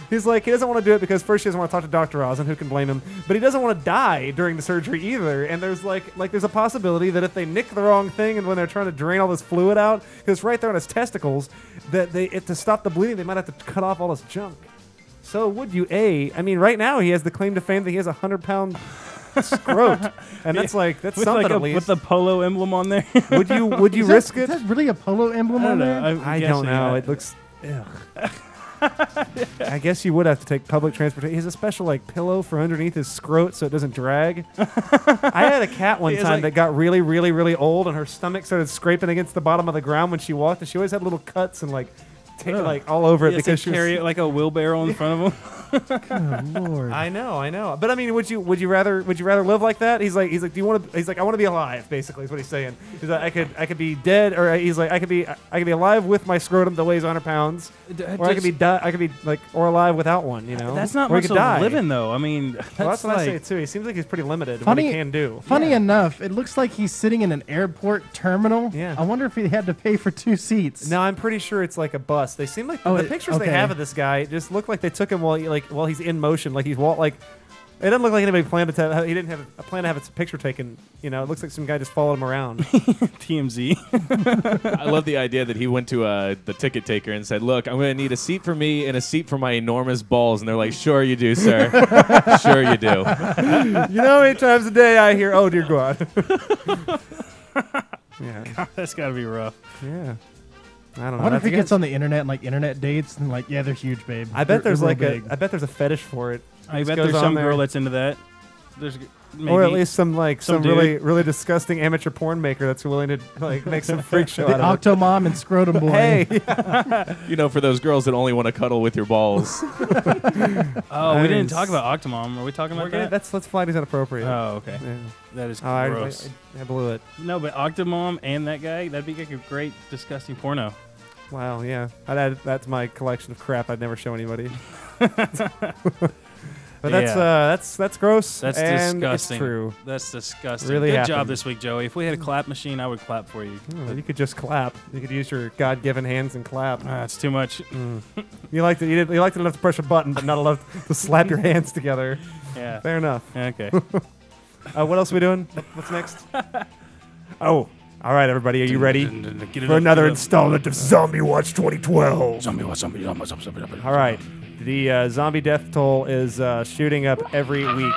he doesn't want to do it because first he doesn't want to talk to Dr. Oz, and who can blame him? But he doesn't want to die during the surgery either. And there's there's a possibility that if they nick the wrong thing and when they're trying to drain all this fluid out, because it's right there on his testicles, that to stop the bleeding they might have to cut off all this junk. So would you I mean, right now he has the claim to fame that he has 100-pound scrot, and that's something at least. With the polo emblem on there. Would you risk it? Is that really a polo emblem on there? I don't know. It looks. Ugh. I guess you would have to take public transportation. He has a special pillow for underneath his scrot so it doesn't drag. I had a cat one time that got really, really, really old, and her stomach started scraping against the bottom of the ground when she walked, and she always had little cuts and all over it because she carry it like a wheelbarrow in front of him. Good Lord. I know. But I mean, would you rather live like that? He's like, do you want to? He's like, I want to be alive. Basically, is what he's saying. He's like, I could be dead, or he's like, I could be alive with my scrotum that weighs 100 pounds, or I could be or alive without one. You know, that's not or much of living though. I mean, that's what I say too. He seems like he's pretty limited in what he can do. Funny enough, it looks like he's sitting in an airport terminal. Yeah. I wonder if he had to pay for 2 seats. No, I'm pretty sure it's like a bus. They seem like the pictures they have of this guy just look like they took him while he's in motion, like he's It doesn't look like anybody planned to have. He didn't have a plan to have its picture taken. You know, it looks like some guy just followed him around. TMZ. I love the idea that he went to the ticket taker and said, "Look, I'm going to need a seat for me and a seat for my enormous balls." And they're like, "Sure you do, sir. Sure you do." You know how many times a day I hear, "Oh dear God." Yeah. God, that's got to be rough. Yeah. I don't know. I wonder if he That's gets on the internet and like internet dates and like, yeah, they're huge, babe. I bet They're there's real like big. I bet there's a fetish for it. I Just bet goes there's on some there. girl that's into that. There's maybe. Or at least some some really disgusting amateur porn maker that's willing to like make some freak show the out of Octomom and Scrotum Boy. it. Hey, You know, for those girls that only want to cuddle with your balls. Oh, we didn't talk about Octomom. Are we talking about that? let's flag as inappropriate. Oh, okay. Yeah. That is Oh, I gross. blew it. No, but Octomom and that guy, that'd be like a great, disgusting porno. Wow, yeah. That's my collection of crap I'd never show anybody. But that's gross. That's and disgusting. It's true. That's disgusting. Really Good job happened. this week, Joey. If we had a clap machine, I would clap for you. Oh, you could just clap. You could use your God-given hands and clap. It's too much. You liked it. You liked it enough to push a button, but not enough to slap your hands together. Yeah. Fair enough. Okay. What else are we doing? What's next? Oh, all right, everybody. Are you ready for another installment of Zombie Watch 2012? All right. The zombie death toll is shooting up every week.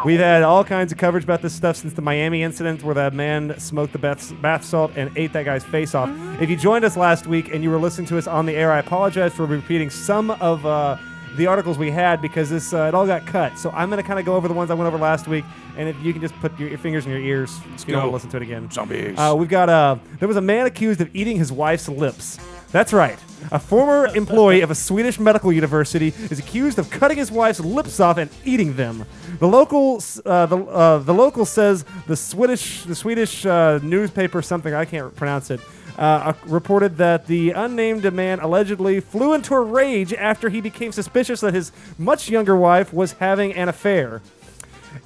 We've had all kinds of coverage about this stuff since the Miami incident where that man smoked the bath salt and ate that guy's face off. If you joined us last week and you were listening to us on the air, I apologize for repeating some of the articles we had because this it all got cut. So I'm going to kind of go over the ones I went over last week, and if you can just put your fingers in your ears if you don't want to listen to it again. Zombies. We've got there was a man accused of eating his wife's lips. That's right. A former employee of a Swedish medical university is accused of cutting his wife's lips off and eating them. The local says the Swedish newspaper something I can't pronounce it reported that the unnamed man allegedly flew into a rage after he became suspicious that his much younger wife was having an affair.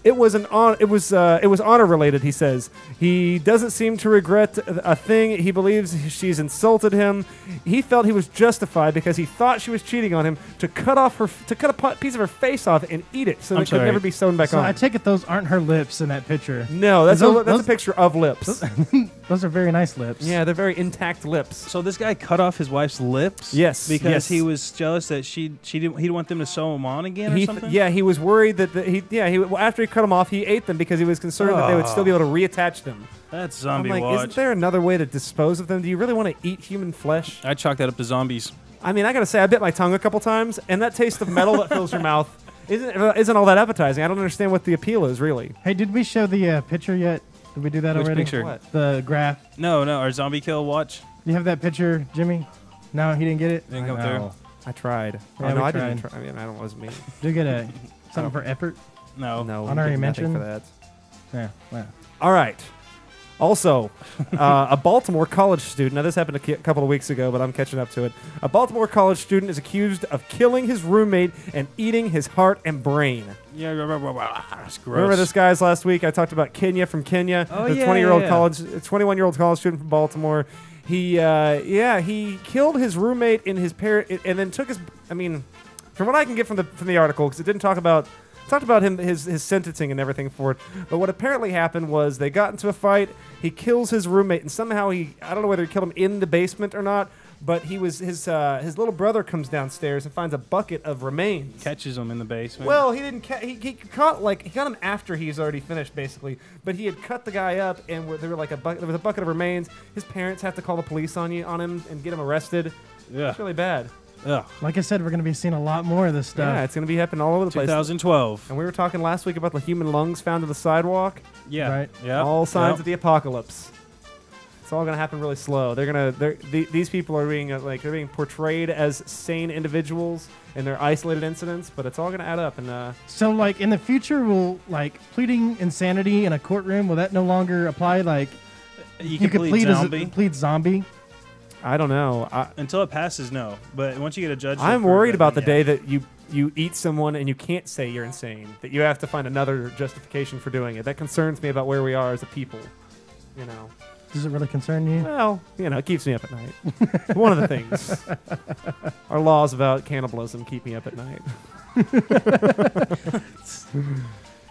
It was honor related, he says. He doesn't seem to regret a thing. He believes she's insulted him. He felt he was justified because he thought she was cheating on him to cut a piece of her face off and eat it so that it could never be sewn back So on. I take it those aren't her lips in that picture. No, that's Those- a picture of lips. Those are very nice lips. Yeah, they're very intact lips. So this guy cut off his wife's lips? Yes, Because yes. he was jealous that he didn't want them to sew them on again or something? He was worried that after he cut them off, he ate them because he was concerned that they would still be able to reattach them. That's I'm zombie like, watch. isn't there another way to dispose of them? Do you really want to eat human flesh? I chalk that up to zombies. I mean, I gotta say, I bit my tongue a couple times, and that taste of metal that fills your mouth isn't all that appetizing. I don't understand what the appeal is, really. Hey, did we show the picture yet? Did we do that Which already? picture? What? The graph. No, our zombie kill watch. Do you have that picture, Jimmy? No, he didn't get it. Didn't come Oh. through. I tried. Yeah, no, we I didn't tried. try. I mean, I don't wasn't me. Did you get something for effort? No. No, we Honorary did nothing mention? for that. Yeah. Wow. All right. Also, a Baltimore college student. Now, this happened a couple of weeks ago, but I'm catching up to it. A Baltimore college student is accused of killing his roommate and eating his heart and brain. Yeah, that's gross. Remember this guy's last week? I talked about Kenya from Kenya. Oh, the yeah, 20-year-old yeah. 21-year-old college student from Baltimore. He killed his roommate in his and then took his. I mean, from what I can get from the article, because it didn't talked about him his sentencing and everything for it. But what apparently happened was they got into a fight. He kills his roommate, and somehow I don't know whether he killed him in the basement or not. But his little brother comes downstairs and finds a bucket of remains. Catches him in the basement. Well, he didn't. He got him after he's already finished, basically. But he had cut the guy up, and there was a bucket of remains. His parents have to call the police on him and get him arrested. yeah. It's really bad. Ugh. Like I said, we're going to be seeing a lot more of this stuff. Yeah, it's going to be happening all over the place. 2012. And we were talking last week about the human lungs found on the sidewalk. Yeah. Right. Yeah. All signs of the apocalypse. It's all going to happen really slow. These people are being they're being portrayed as sane individuals in their isolated incidents, but it's all going to add up. And So, like, in the future, will, like, pleading insanity in a courtroom, will that no longer apply? Like, You you can could plead plead zombie. plead zombie. I don't know. Until it passes, no. But once you get a judge, I'm worried about the day that you eat someone and you can't say you're insane. That you have to find another justification for doing it. That concerns me about where we are as a people. You know. Does it really concern you? Well, it keeps me up at night. One of the things. Our laws about cannibalism keep me up at night.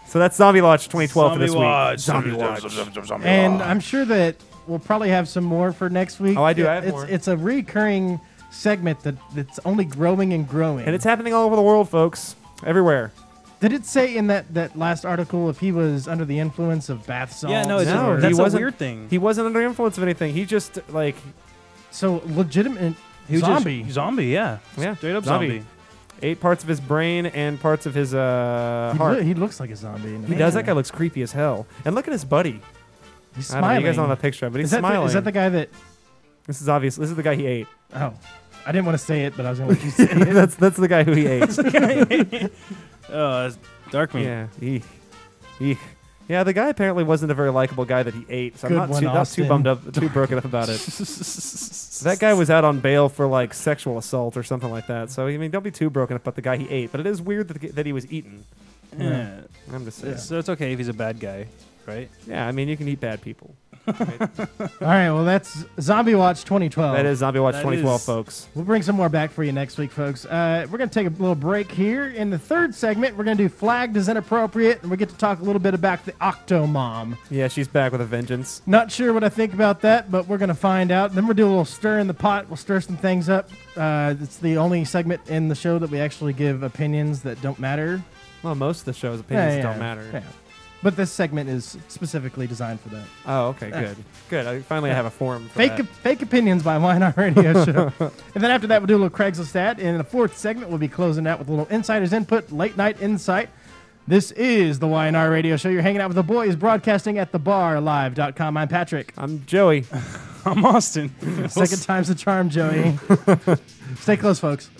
So that's Zombie Watch 2012 for this Watch. week. Zombie Watch. And I'm sure that we'll probably have some more for next week. Oh, I do. I have it's, more. It's a recurring segment that's only growing and growing. And it's happening all over the world, folks. Everywhere. Did it say in that last article if he was under the influence of bath salts? Yeah, no, it's No, that's he a wasn't- weird thing. He wasn't under influence of anything. He just, like... So legitimate He was zombie. just zombie, yeah. Yeah, Straight up zombie. zombie. Ate parts of his brain and parts of his heart. He looks like a zombie. He does. That guy looks creepy as hell. And look at his buddy. He's I don't know, smiling. you guys don't have a picture, but he's is that smiling. is that the guy that? This is obvious. This is the guy he ate. Oh, I didn't want to say it, but I was going to let you say it. that's the guy who he ate. Oh, that's dark meat. Yeah. Yeah, the guy apparently wasn't a very likable guy that he ate, so Good I'm one, not too Austin. bummed up, too broken up about it. That guy was out on bail for like sexual assault or something like that. So I mean, don't be too broken up about the guy he ate. But it is weird that he was eaten. Yeah. I'm just saying. So it's okay if he's a bad guy, right? Yeah, I mean, you can eat bad people. All right, well, that's Zombie Watch 2012. That is Zombie Watch That 2012, is- folks. We'll bring some more back for you next week, folks. We're going to take a little break here. In the third segment, we're going to do Flagged as Inappropriate, and we get to talk a little bit about the Octomom. Yeah, she's back with a vengeance. Not sure what I think about that, but we're going to find out. Then we'll do a little stir in the pot. We'll stir some things up. It's the only segment in the show that we actually give opinions that don't matter. Well, most of the show's opinions Yeah, don't matter. Yeah. But this segment is specifically designed for that. Oh, okay, good. Good. I finally have a forum for Fake that. fake opinions by YNR Radio Show. And then after that, we'll do a little Craigslist ad. And in the fourth segment, we'll be closing out with a little Insider's Input, Late Night Insight. This is the YNR Radio Show. You're hanging out with the boys, broadcasting at thebarlive.com. I'm Patrick. I'm Joey. I'm Austin. Second time's the charm, Joey. Stay close, folks.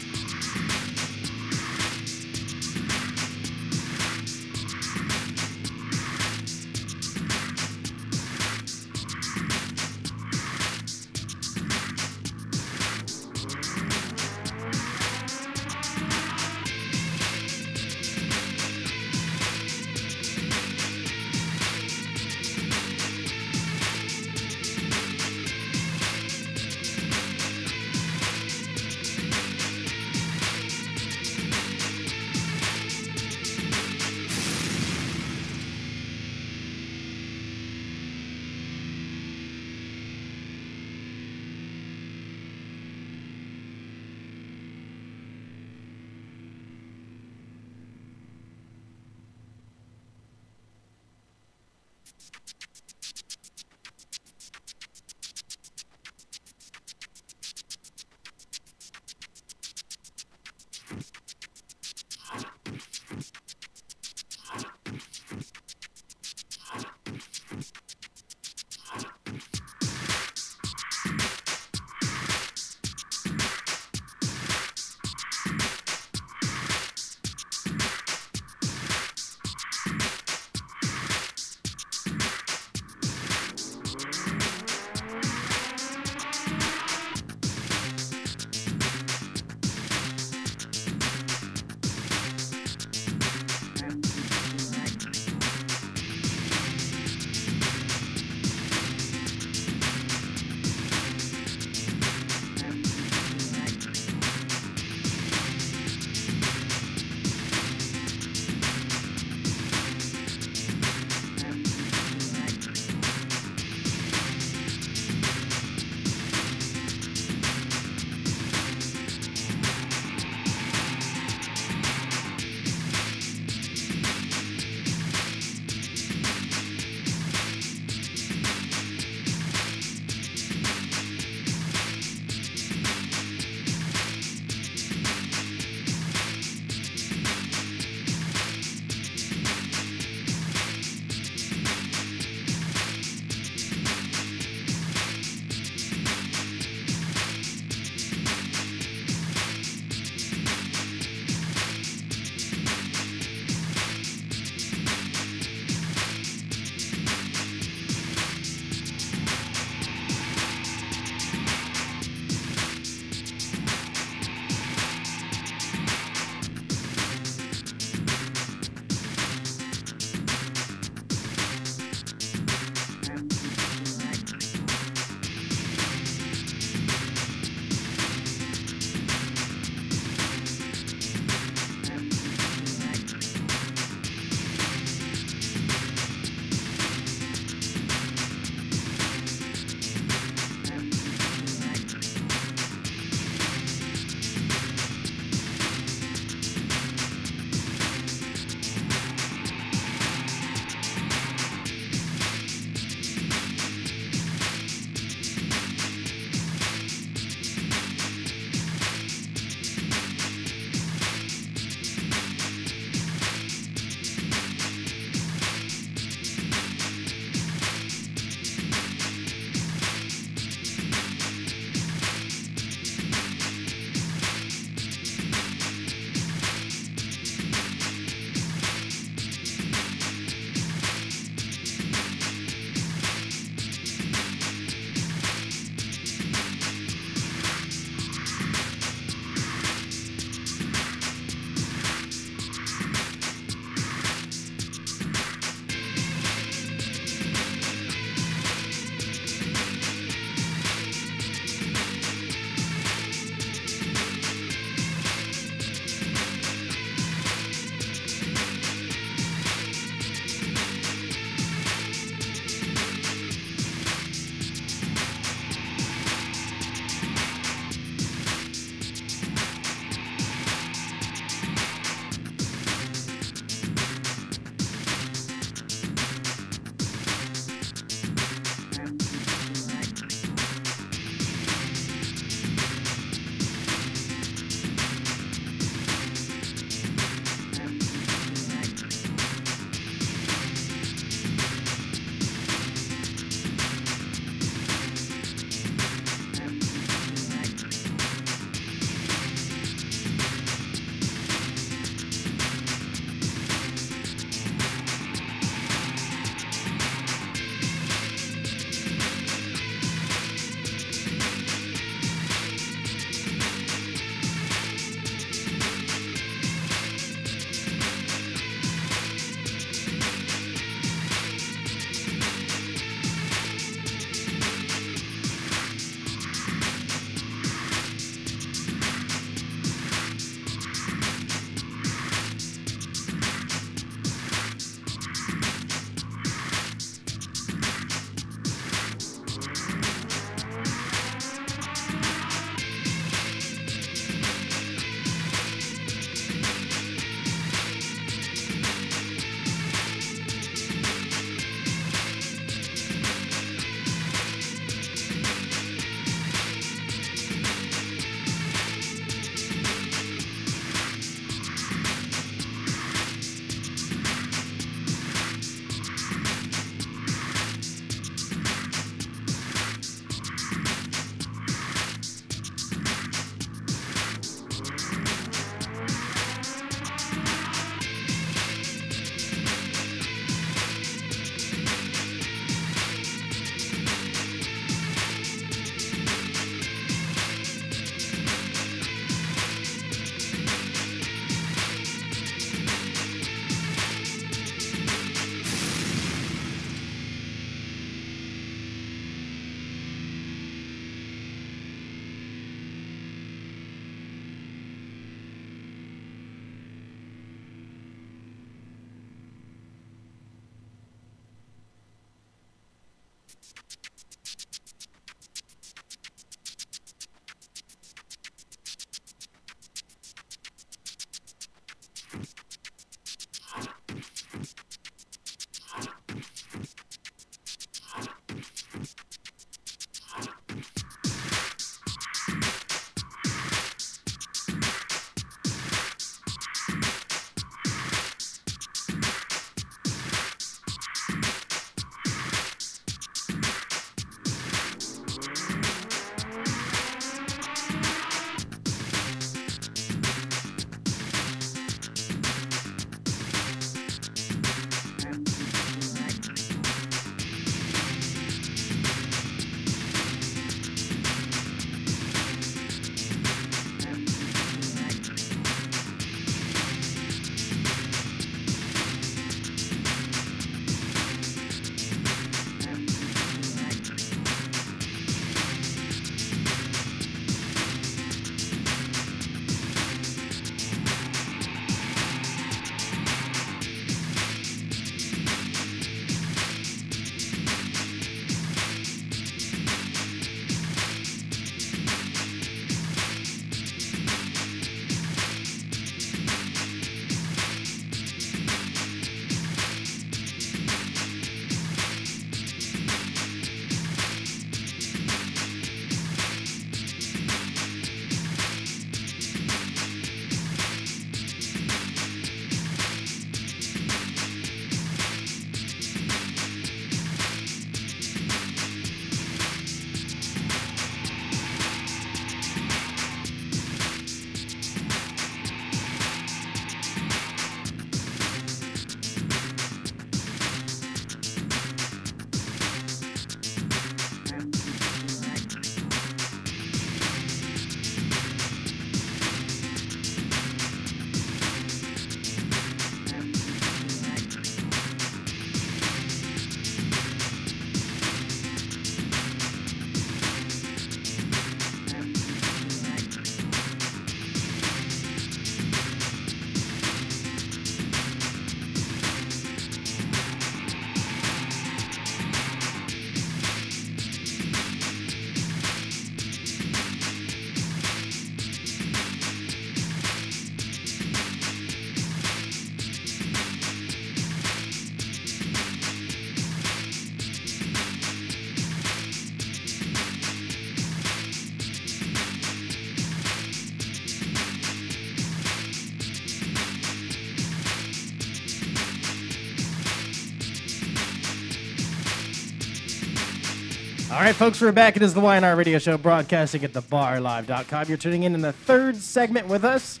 All right, folks, we're back. It is the YNR Radio Show, broadcasting at thebarlive.com. You're tuning in the third segment with us.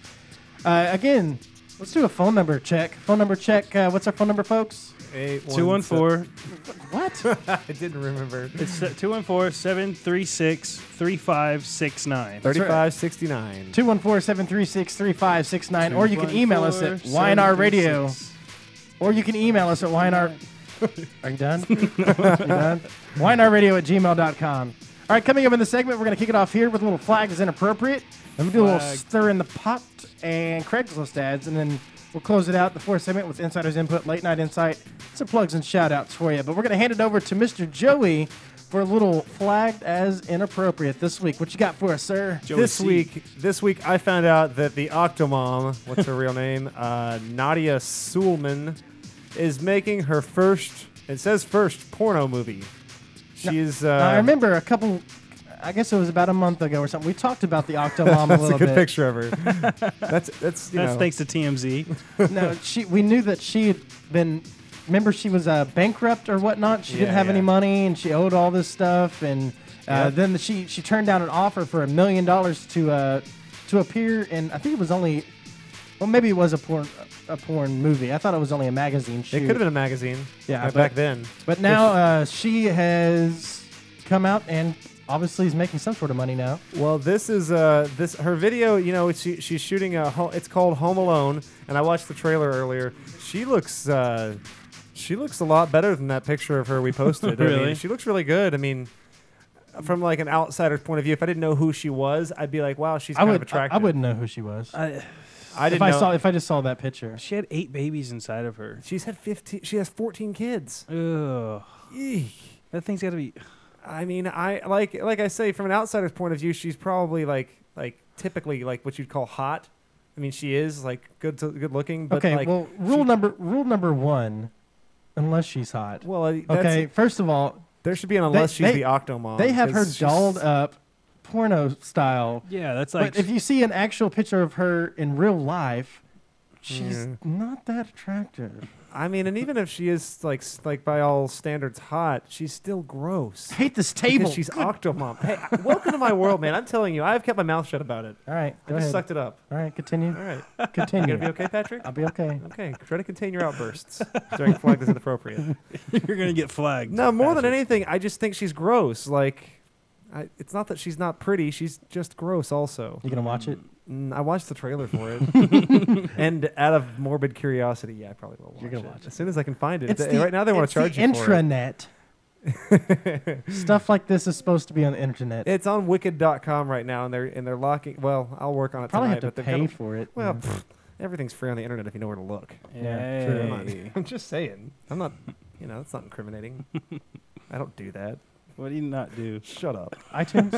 Again, let's do a phone number check. Phone number check. What's our phone number, folks? 214. What? I didn't remember. It's 214-736-3569. 3569. 214-736-3569. Or you can email us at YNR Radio. Or you can email us at YNR... Are you done? You done? YNRradio@gmail.com. All right, coming up in the segment, we're going to kick it off here with a little flag is inappropriate. Then we'll do a little stir in the pot and Craigslist ads, and then we'll close it out, the fourth segment, with Insider's Input, Late Night Insight, some plugs and shout-outs for you. But we're going to hand it over to Mr. Joey for a little flagged as inappropriate this week. What you got for us, sir? This week, I found out that the Octomom, what's her real name, Nadia Suleman, is making her first, it says first, porno movie. She's. I remember a couple, I guess it was about a month ago or something. We talked about the Octomom a little bit. That's a good picture of her. That's thanks to TMZ. No, we knew that she had been. Remember, she was bankrupt or whatnot. She didn't have any money, and she owed all this stuff. And then she turned down an offer for $1 million to appear in. I think it was only. Well, maybe it was a porn movie. I thought it was only a magazine shoot. It could have been a magazine. Yeah, back then. But now she has come out and obviously is making some sort of money now. Well, this is her video. You know, she's shooting it's called Home Alone, and I watched the trailer earlier. She looks a lot better than that picture of her we posted. Really? I mean, she looks really good. I mean, from like an outsider's point of view, if I didn't know who she was, I'd be like, wow, she's kind of attractive. I wouldn't know who she was. I didn't know. If I just saw that picture. She had 8 babies inside of her. She has 14 kids. Ugh. Eek. That thing's got to be. I mean, I like I say, from an outsider's point of view, she's probably like typically like what you'd call hot. I mean, she is like good looking. But Okay, like, well, rule number one, unless she's hot. well, Okay, first of all, there should be an unless she's the Octomom. they have her 'cause she's- dolled up, porno style. Yeah, that's like. But if you see an actual picture of her in real life, she's not that attractive. I mean, and even if she is like by all standards hot, she's still gross. I hate this Because table. she's Octomom. Hey, welcome to my world, man. I'm telling you, I've kept my mouth shut about it. All right, I go just ahead. sucked it up. All right, continue. All right. Continue. You gonna be okay, Patrick? I'll be okay. Okay. Try to contain your outbursts during flag is inappropriate. You're gonna get flagged. No, more than Patrick. anything, I just think she's gross. Like, it's not that she's not pretty; she's just gross. Also, You gonna watch it? I watched the trailer for it, and out of morbid curiosity, yeah, I probably will watch You're gonna it watch it. as soon as I can find it. It's Right now, they want to charge the you for it. intranet. Stuff like this is supposed to be on the internet. It's on Wicked.com right now, and they're locking. Well, I'll work on it Probably tonight. have to but they've pay got for it. Well, everything's free on the internet if you know where to look. Yeah, true. Hey. I'm just saying. I'm not. That's not incriminating. I don't do that. What do you not do? Shut up. iTunes.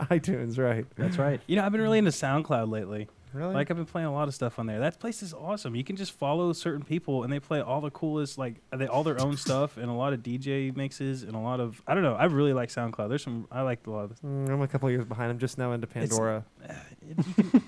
iTunes, right? That's right. You know, I've been really into SoundCloud lately. Really? Like, I've been playing a lot of stuff on there. That place is awesome. You can just follow certain people, and they play all the coolest, like, all their own stuff, and a lot of DJ mixes, and a lot of, I don't know. I really like SoundCloud. I like a lot of this. I'm a couple of years behind. I'm just now into Pandora.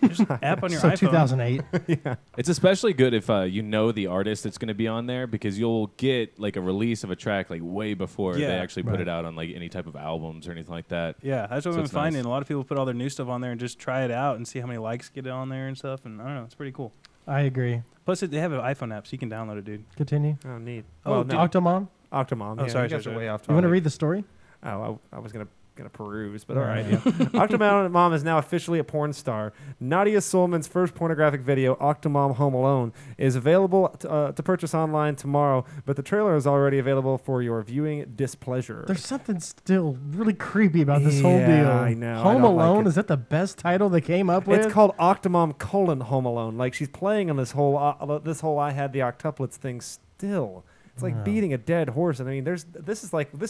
There's an app on your So iPhone. 2008. Yeah. It's especially good if you know the artist that's going to be on there, because you'll get like a release of a track like way before they actually put it out on like any type of albums or anything like that. Yeah, that's what So I've been it's finding. nice. A lot of people put all their new stuff on there and just try it out and see how many likes get on there and stuff. And I don't know, it's pretty cool. I agree. Plus, they have an iPhone app, so you can download it, dude. Continue. Oh, neat. Oh, Well, dude. no, Octomom. Octomom. Oh, Yeah, sorry, you guys sorry, are way off You want to topic. read the story? Oh, I was gonna peruse, but all right. Alright. Yeah. Octomom is now officially a porn star. Nadia Sulman's first pornographic video, Octomom Home Alone, is available to purchase online tomorrow, but the trailer is already available for your viewing displeasure. There's something still really creepy about this whole Yeah, deal. I know. I Home don't like Alone, it. is that the best title they came up with? It's called Octomom Home Alone. Like, she's playing on this whole I had the octuplets thing still. It's like Wow. beating a dead horse. And I mean, this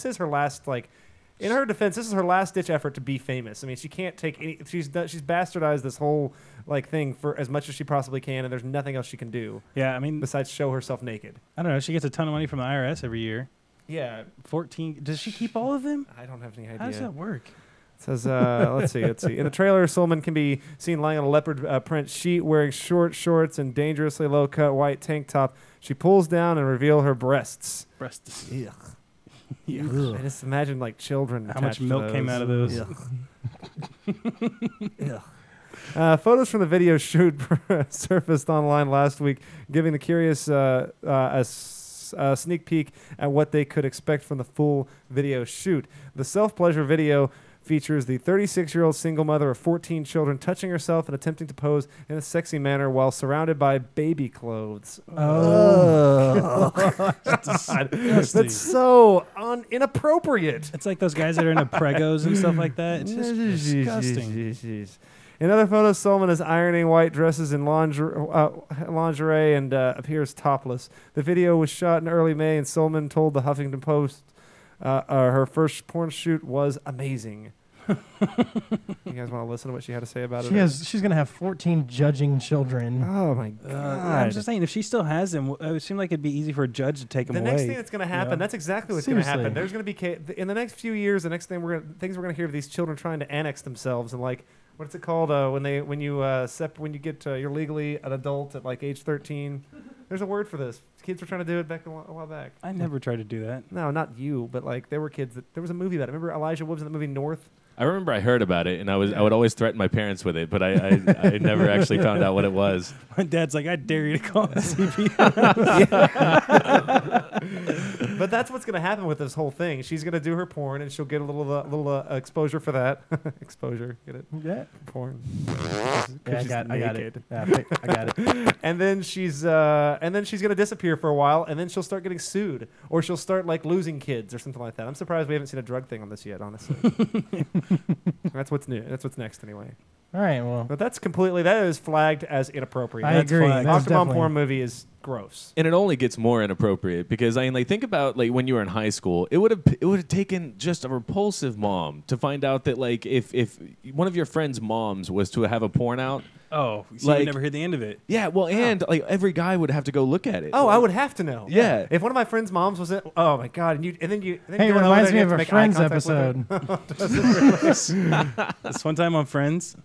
is her last, like, in her defense, this is her last ditch effort to be famous. I mean, she can't take any. She's bastardized this whole like thing for as much as she possibly can, and there's nothing else she can do Yeah, I mean, besides show herself naked. I don't know. She gets a ton of money from the IRS every year. Yeah, 14. Does she keep all of them? I don't have any idea. How does that work? It says, let's see. In the trailer, Sulman can be seen lying on a leopard print sheet, wearing short shorts and dangerously low-cut white tank top. She pulls down and reveal her breasts. Breasts. Ugh. Ugh. I just imagine like children. How much attached to milk came out of those? Ugh. Photos from the video shoot surfaced online last week, giving the curious a sneak peek at what they could expect from the full video shoot. The self-pleasure video features the 36-year-old single mother of 14 children touching herself and attempting to pose in a sexy manner while surrounded by baby clothes. Oh. That's so inappropriate. It's like those guys that are into pregos and stuff like that. It's just disgusting. In other photos, Sulman is ironing white dresses and lingerie and appears topless. The video was shot in early May, and Sulman told the Huffington Post her first porn shoot was amazing. You guys want to listen to what she had to say about it? She's going to have 14 judging children. Oh, my God. I'm just saying, if she still has them, it would seem like it'd be easy for a judge to take them The away. next thing that's going to happen, Yeah. that's exactly what's going to happen. Seriously. There's going to be, in the next few years, the next thing things we're going to hear of these children trying to annex themselves and like, what's it called when you get you're legally an adult at like age 13? There's a word for this. Kids were trying to do it back a while back. I never tried to do that. No, not you, but like there were kids there was a movie about it. Remember Elijah Wood was in the movie North? I remember I heard about it, and I would always threaten my parents with it, but I never actually found out what it was. My dad's like, I dare you to call the CPS. But that's what's going to happen with this whole thing. She's going to do her porn, and she'll get a little exposure for that. Exposure, get it? Yeah. Porn. Yeah, I she's got it. naked. Yeah, I got it. And then she's gonna disappear for a while, and then she'll start getting sued, or she'll start like losing kids or something like that. I'm surprised we haven't seen a drug thing on this yet, honestly. That's what's new. That's what's next, anyway. All right, well. But that is flagged as inappropriate. I agree. Octomom porn movie is gross. And it only gets more inappropriate because think about when you were in high school, it would have taken just a repulsive mom to find out that if one of your friend's moms was to have a porn out. Oh, so you would never hear the end of it. Yeah, well, and every guy would have to go look at it. Oh, I would have to know. Yeah. If one of my friend's moms was in, oh my god, and then you hey, it reminds me of a Friends episode. This one time on Friends.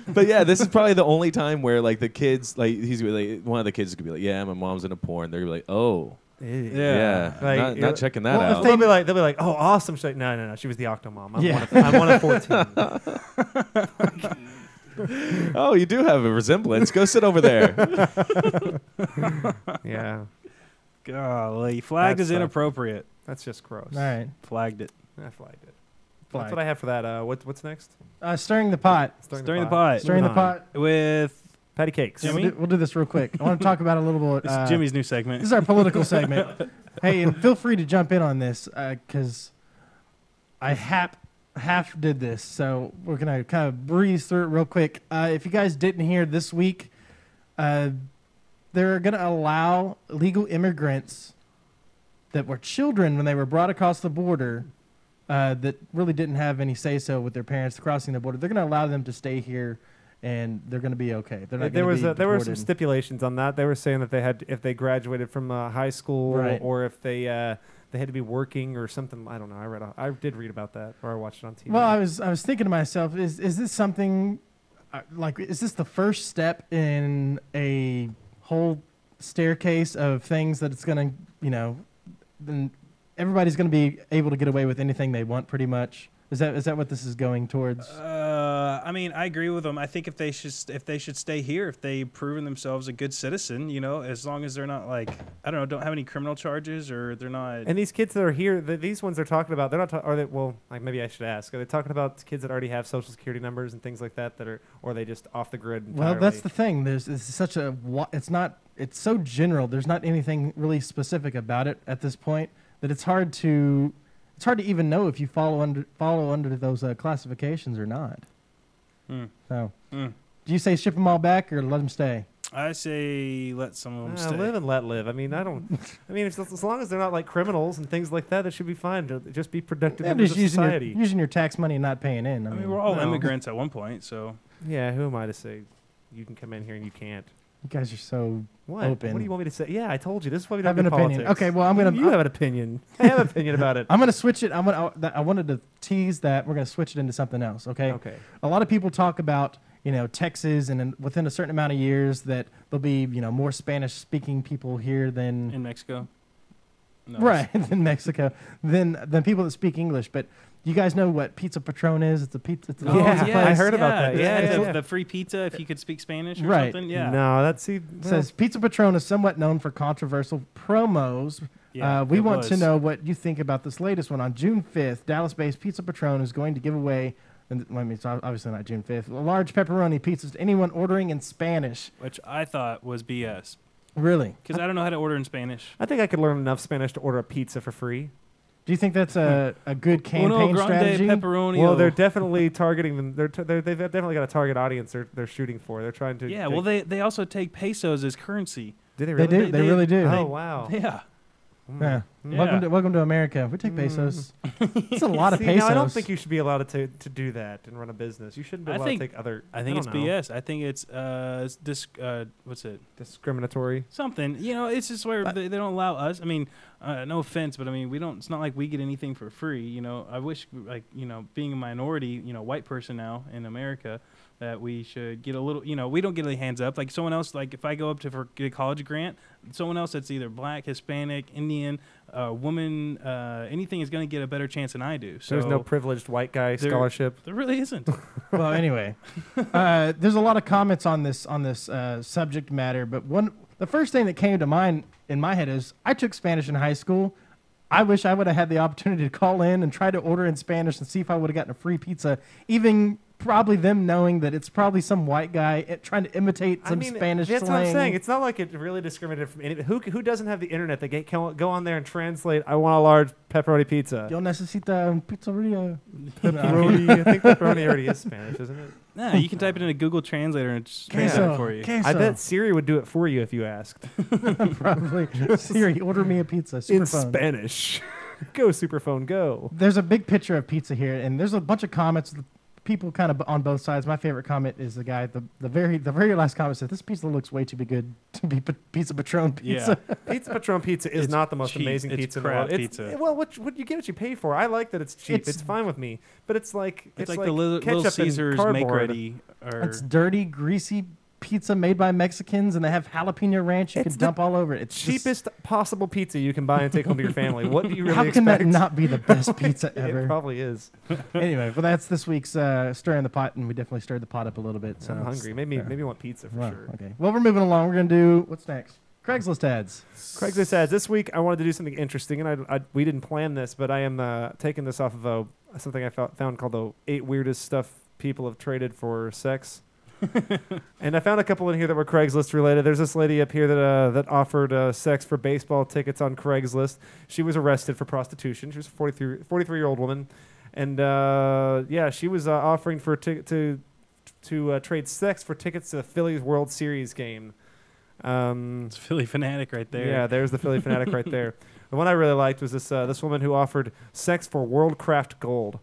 But yeah, this is probably the only time where the kids he's gonna be one of the kids is gonna be yeah, my mom's in a porn. They're gonna be oh. Yeah, not checking that out. They'll be like, oh, awesome. She's like, no, she was the Octomom. I'm one of 14. Oh, you do have a resemblance. Go sit over there. Yeah. Golly, flagged as inappropriate. That's just gross. All right. Flagged it. I flagged it. That's what I have for that. What's next? Stirring the pot. Stirring the pot. Stirring the pot with patty cakes. Jimmy? We'll do this real quick. I want to talk about a little bit. This is Jimmy's new segment. This is our political segment. Hey, and feel free to jump in on this because I half did this, so we're gonna kind of breeze through it real quick. If you guys didn't hear this week, they're gonna allow illegal immigrants that were children when they were brought across the border, that really didn't have any say-so with their parents crossing the border. They're gonna allow them to stay here, and they're gonna be okay. They're not. There were some stipulations on that. They were saying that they had, if they graduated from high school, right, or if they had to be working or something. I don't know. I did read about that, or I watched it on TV. Well, I was thinking to myself, is this something is this the first step in a whole staircase of things that it's gonna, then everybody's gonna be able to get away with anything they want, pretty much? Is that what this is going towards? I mean, I agree with them. I think if they should stay here, if they've proven themselves a good citizen, as long as they're not don't have any criminal charges, or they're not. And these kids that are here, these ones they're talking about, they're not. Maybe I should ask. Are they talking about kids that already have social security numbers and things like that or are they just off the grid entirely? Well, that's the thing. It's so general. There's not anything really specific about it at this point that it's hard to even know if you follow under those classifications or not. So, do you say ship them all back or let them stay? I say let some of them stay. Live and let live. I mean, as long as they're not like criminals and things like that, it should be fine to just be productive in society. Using your tax money and not paying in. I mean, we're all immigrants at one point, so. Yeah, who am I to say you can come in here and you can't? You guys are so open. What do you want me to say? Yeah, I told you. This is why we don't have an opinion. Politics. Okay, well, You have an opinion. I have an opinion about it. I'm going to switch it. I wanted to tease that. We're going to switch it into something else, okay? Okay. A lot of people talk about, Texas, and within a certain amount of years that there'll be, more Spanish-speaking people here than... In Mexico? No, right, in Mexico. Than people that speak English, but... You guys know what Pizza Patron is? It's a pizza. I heard about that. Yeah. The free pizza if you could speak Spanish or something. Yeah. No, it says Pizza Patron is somewhat known for controversial promos. Yeah, we want to know what you think about this latest one. On June 5th, Dallas-based Pizza Patron is going to give away, it's obviously not June 5th, large pepperoni pizzas to anyone ordering in Spanish. Which I thought was BS. Really? Because I don't know how to order in Spanish. I think I could learn enough Spanish to order a pizza for free. Do you think that's a good campaign strategy? Pepperoni. Well, they're definitely targeting them. They've definitely got a target audience they're shooting for. They're trying to. Yeah, well, they also take pesos as currency. Do they really? They do. They really do. Oh, wow. Yeah. Yeah. Welcome to America. We take pesos. It's a lot of pesos. No, I don't think you should be allowed to do that and run a business. You shouldn't be allowed to take other. I think it's BS. I think it's what's it? Discriminatory. Something. It's just where they don't allow us. I mean, no offense, but I mean, we don't. It's not like we get anything for free. I wish, being a minority, white person now in America, that we should get a little. We don't get any hands up. Like someone else. Like if I go up to get a college grant, someone else that's either black, Hispanic, Indian, woman, anything is going to get a better chance than I do. So there's no privileged white guy scholarship. There really isn't. Well, anyway, there's a lot of comments on this subject matter, but the first thing that came to mind in my head is I took Spanish in high school. I wish I would have had the opportunity to call in and try to order in Spanish and see if I would have gotten a free pizza, even probably them knowing that it's probably some white guy trying to imitate some Spanish that's slang. What I'm saying. It's not like it really discriminated from any. Who doesn't have the internet that can go on there and translate, I want a large pepperoni pizza. Yo necesita un pizzeria. Pepperoni. I think pepperoni already is Spanish, isn't it? Nah, you can type it into Google Translator and it's translate it for you. I bet Siri would do it for you if you asked. Probably. Siri, order me a pizza. In Superphone. Spanish. Go, Superphone, go. There's a big picture of pizza here, and there's a bunch of comments. People kind of on both sides. My favorite comment is the guy. The very last comment said, "This pizza looks way too good to be Pizza Patron pizza." Yeah. Pizza Patron pizza is not the most cheap. amazing It's pizza in the crap world. pizza. Well, what you get what you pay for. I like that it's cheap. It's fine with me. But it's like the ketchup Little and Caesars cardboard. make ready. Or It's dirty, greasy pizza made by Mexicans, and they have jalapeno ranch you can dump all over it. It's cheapest possible pizza you can buy and take home to your family. What do you really How expect? can that not be the best pizza ever? It probably is. Anyway, well, that's this week's Stirring the Pot, and we definitely stirred the pot up a little bit. So I'm hungry. Maybe I want pizza for sure. Okay. Well, we're moving along. We're going to do, what's next? Craigslist ads. Craigslist ads. This week I wanted to do something interesting, and we didn't plan this, but I am taking this off of something I found called the 8 weirdest stuff people have traded for sex. And I found a couple in here that were Craigslist related. There's this lady up here that offered sex for baseball tickets on Craigslist. She was arrested for prostitution. She was a 43-year-old woman, and she was offering for to trade sex for tickets to the Phillies World Series game. It's Philly Fanatic right there. Yeah, there's the Philly Fanatic right there. The one I really liked was this woman who offered sex for Worldcraft Gold.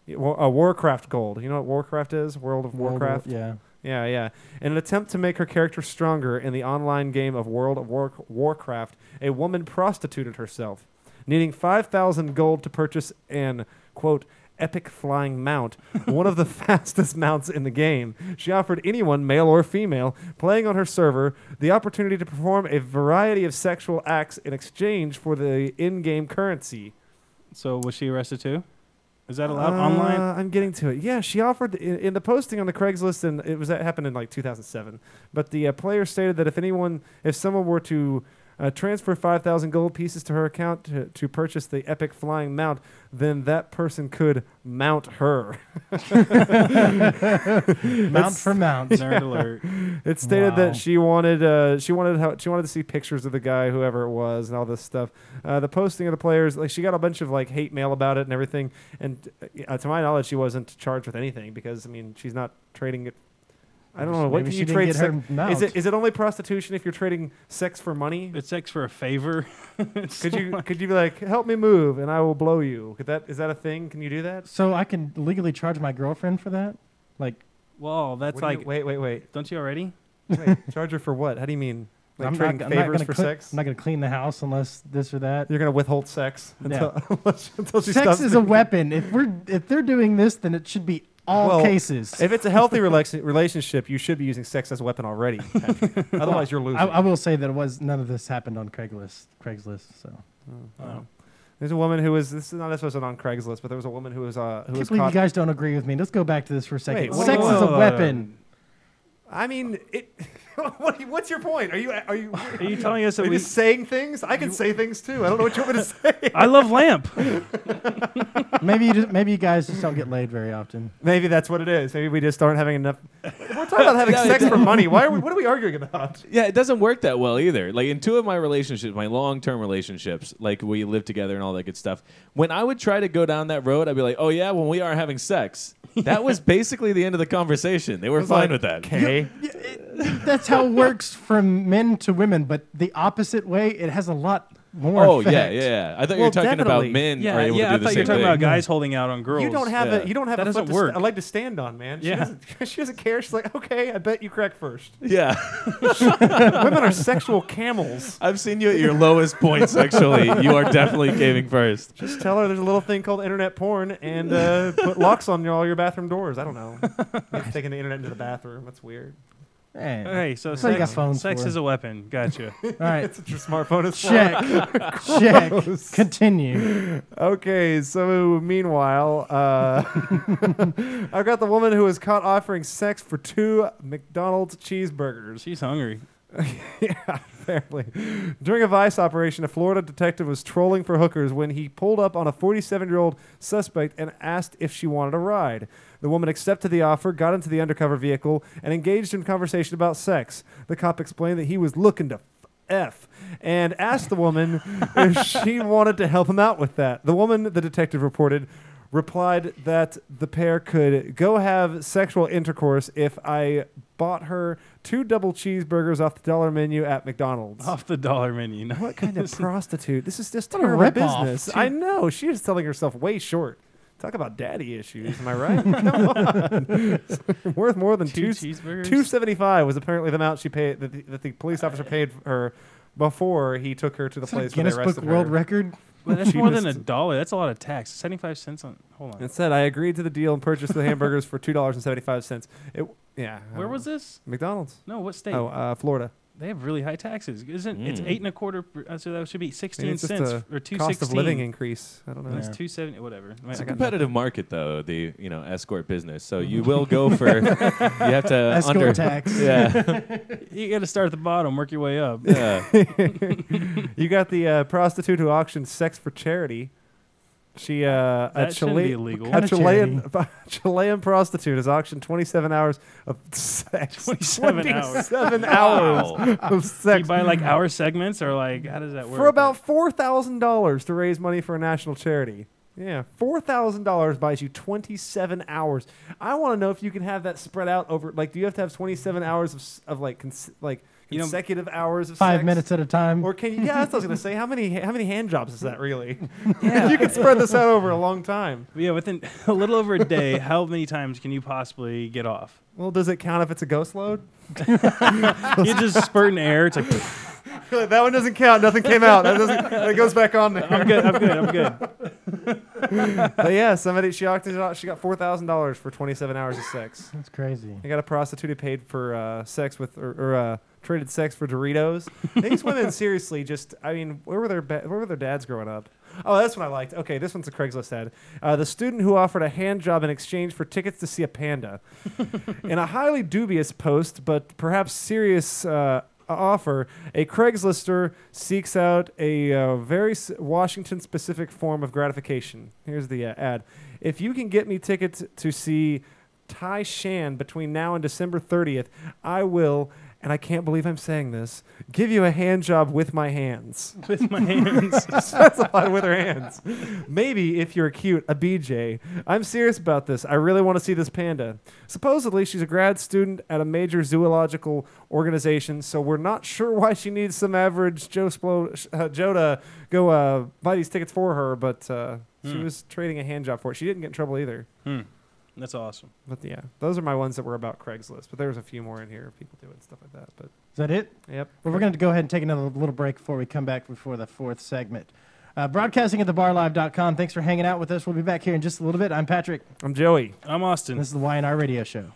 Warcraft Gold. You know what Warcraft is? World of Warcraft? Yeah. Yeah. In an attempt to make her character stronger in the online game of World of Warcraft, a woman prostituted herself. Needing 5,000 gold to purchase an, quote, epic flying mount, one of the fastest mounts in the game, she offered anyone, male or female, playing on her server, the opportunity to perform a variety of sexual acts in exchange for the in-game currency. So was she arrested too? Is that allowed online? I'm getting to it. Yeah, she offered in the posting on the Craigslist, and that happened in like 2007. But the player stated that if someone were to transfer 5,000 gold pieces to her account to purchase the epic flying mount, then that person could mount her. Mount for mount. Nerd alert. It stated that she wanted to see pictures of the guy, whoever it was, and all this stuff. The posting of the players, like, she got a bunch of like hate mail about it and everything. And to my knowledge, she wasn't charged with anything because she's not trading it. I don't know. What can you trade? Is it only prostitution if you're trading sex for money? It's sex for a favor. Could you be like, help me move and I will blow you? Is that a thing? Can you do that? So I can legally charge my girlfriend for that? Like, well, that's like. Wait. Don't you already? Wait, charge her for what? How do you mean? Like I'm trading favors for sex? I'm not going to clean the house unless this or that. You're going to withhold sex until she sex stops is a weapon. If they're doing this, then it should be all cases. If it's a healthy relationship, you should be using sex as a weapon already. Otherwise, you're losing. I will say that none of this happened on Craigslist. So. There's a woman who was. This wasn't on Craigslist, but there was a woman who was. I can't believe you guys don't agree with me. Let's go back to this for a second. Wait, sex is a weapon. I mean, what's your point? Are you telling us that we just saying things? I can say things too. I don't know what you want me to say. I love lamp. Maybe you guys just don't get laid very often. Maybe that's what it is. Maybe we just aren't having enough. We're talking about having sex for money. What are we arguing about? Yeah, it doesn't work that well either. Like in 2 of my relationships, my long-term relationships, like we live together and all that good stuff, when I would try to go down that road, I'd be like, oh yeah, when we are having sex. That was basically the end of the conversation. They were fine with that. Okay. That's how it works from men to women, but the opposite way, it has a lot more effect. Yeah. I thought you were talking about men are able to do the same thing. I thought you were talking about guys holding out on girls. You don't have that a leg to stand on, man. She doesn't care. She's like, okay, I bet you crack first. Yeah. Women are sexual camels. I've seen you at your lowest point sexually. You are definitely caving first. Just tell her there's a little thing called internet porn and put locks on all your bathroom doors. I don't know. Taking the internet into the bathroom. That's weird. Hey, so sex is a weapon. Gotcha. All right. That's what your smartphone is for. Check. Continue. Okay, so meanwhile, I've got the woman who was caught offering sex for 2 McDonald's cheeseburgers. She's hungry. Yeah, apparently. During a Vice operation, a Florida detective was trolling for hookers when he pulled up on a 47-year-old suspect and asked if she wanted a ride. The woman accepted the offer, got into the undercover vehicle, and engaged in conversation about sex. The cop explained that he was looking to F and asked the woman if she wanted to help him out with that. The woman, the detective reported, replied that the pair could go have sexual intercourse if I bought her 2 double cheeseburgers off the dollar menu at McDonald's. Off the dollar menu. Nice. What kind of prostitute? This is just What a terrible rip-off. business. I know. She is selling herself way short. Talk about daddy issues. Am I right? Come on. Worth more than Two cheeseburgers? $2.75 was apparently the amount she paid that the police officer paid her before he took her to the place where they Guinness arrested Book World her. Record. Well, that's more than Cheapest. $1. That's a lot of tax. 75 cents on. Hold on. It said I agreed to the deal and purchased the hamburgers for $2.75. Yeah. Where was this? McDonald's. No, what state? Oh, Florida. They have really high taxes. Isn't it's 8 1/4? So that should be 16 Maybe it's just cents a or 2.16. cost of living increase. I don't know. It's Yeah. 2.70. Whatever. It's a I got competitive market, though, the escort business. So you will go for you have to Escort tax. Yeah, You got to start at the bottom, work your way up. yeah. You got the prostitute who auctioned sex for charity. She a That shouldn't be illegal. a What kind of Chilean prostitute has auctioned 27 hours of sex. 27 hours. 27 hours of Do sex you buy like hour segments or like how does that work? for about $4,000 to raise money for a national charity. Yeah, $4,000 buys you 27 hours. I want to know if you can have that spread out over. Like, do you have to have 27 hours of like You know, consecutive hours of 5 sex? minutes at a time. Or can you? Yeah, that's what I was gonna say. How many hand jobs is that really? Yeah, you can spread this out over a long time. Yeah, within a little over a day, how many times can you possibly get off? Well, does it count if it's a ghost load? You just spurting air. It's like That one doesn't count. Nothing came out. That goes back on there. I'm good. But yeah, she auctioned it out. She got $4,000 for 27 hours of sex. That's crazy. I got a prostitute who paid for sex with or traded sex for Doritos. These women seriously just. I mean, where were their dads growing up? Oh, that's what I liked. Okay, this one's a Craigslist ad. The student who offered a hand job in exchange for tickets to see a panda. In a highly dubious post, but perhaps serious offer, a Craigslister seeks out a very Washington-specific form of gratification. Here's the ad. If you can get me tickets to see Tai Shan between now and December 30th, I will, and I can't believe I'm saying this, give you a hand job with my hands. With my hands. That's a lot with her hands. Maybe, if you're cute, a BJ. I'm serious about this. I really want to see this panda. Supposedly, she's a grad student at a major zoological organization, so we're not sure why she needs some average Joe to go buy these tickets for her, but she was trading a hand job for it. She didn't get in trouble either. That's awesome. But yeah, those are my ones that were about Craigslist. But there's a few more in here of people doing stuff like that. But Is that it? yep. Well, we're going to go ahead and take another little break before we come back before the fourth segment. Broadcasting at thebarlive.com. Thanks for hanging out with us. We'll be back here in just a little bit. I'm Patrick. I'm Joey. I'm Austin. This is the YNR Radio Show.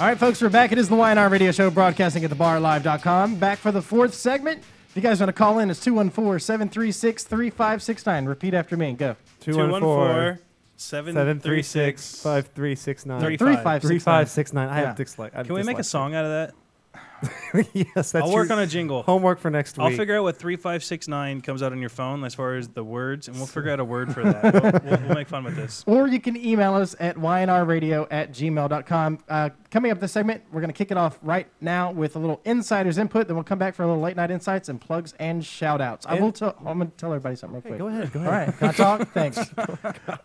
All right, folks, we're back. It is the YNR Radio Show, broadcasting at thebarlive.com. Back for the fourth segment. If you guys want to call in, it's 214-736-3569. Repeat after me. Go. 214-736-5369. 3569. I have dyslexia. Can we make a song out of that? Yes, that's I'll work on a jingle. Homework for next week. I'll figure out what 3569 comes out on your phone as far as the words, and we'll figure out a word for that. We'll make fun with this. Or you can email us at ynrradio@gmail.com. Coming up this segment, we're going to kick it off right now with a little insider's input. Then we'll come back for a little late night insights and plugs and shout outs. I'm going to tell everybody something real quick. Go ahead. All right. Can I talk? Thanks.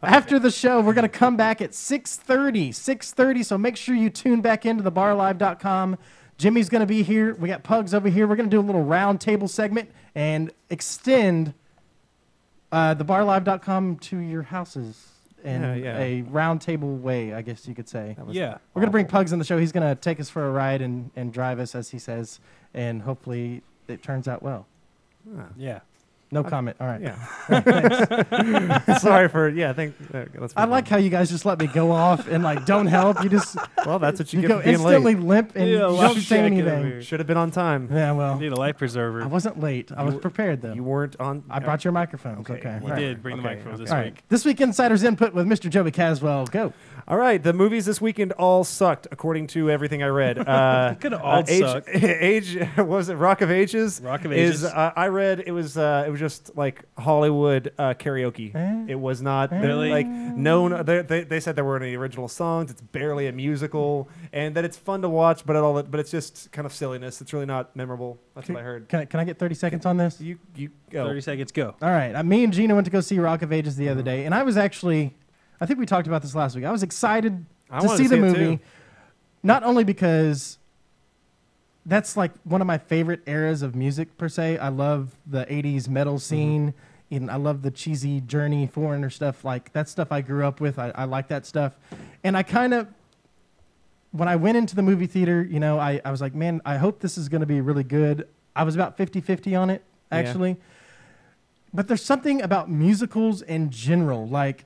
After the show, we're going to come back at 6:30. So make sure you tune back into thebarlive.com. Jimmy's going to be here. We got Pugs over here. We're going to do a little round table segment and extend thebarlive.com to your houses in a round table way, I guess you could say. Yeah. We're going to bring Pugs on the show. He's going to take us for a ride and drive us, as he says, and hopefully it turns out well. Yeah. No comment. All right. Yeah. Sorry for, I think. I like how you guys just let me go off and don't help. You just well, that's what you get go for being instantly late. limp and you don't say anything. Should have been on time. Yeah, well. Need a life preserver. I wasn't late. I was prepared, though. You weren't on. I brought your microphones. Okay. You did bring the microphones this All week. right. This week, Insider's Input with Mr. Joey Caswell. Go. All right. The movies this weekend all sucked, according to everything I read. Could have all sucked. Was it Rock of Ages? Rock of Ages. I read it was just like Hollywood karaoke. It was not Really? known. They said there weren't any original songs. It's barely a musical, and that it's fun to watch, but it's just kind of silliness. It's really not memorable. That's what I heard. Can I get 30 seconds on this? You go. 30 seconds, go. All right. Me and Gina went to go see Rock of Ages the other day, and I was actually, I think we talked about this last week. I was excited to see the it movie, too. not only because that's like one of my favorite eras of music per se. I love the 80s metal scene. And I love the cheesy Journey, Foreigner stuff. Like, that stuff I grew up with. I like that stuff. And I kind of, when I went into the movie theater, I was like, man, I hope this is going to be really good. I was about 50-50 on it, actually. Yeah. But there's something about musicals in general. Like,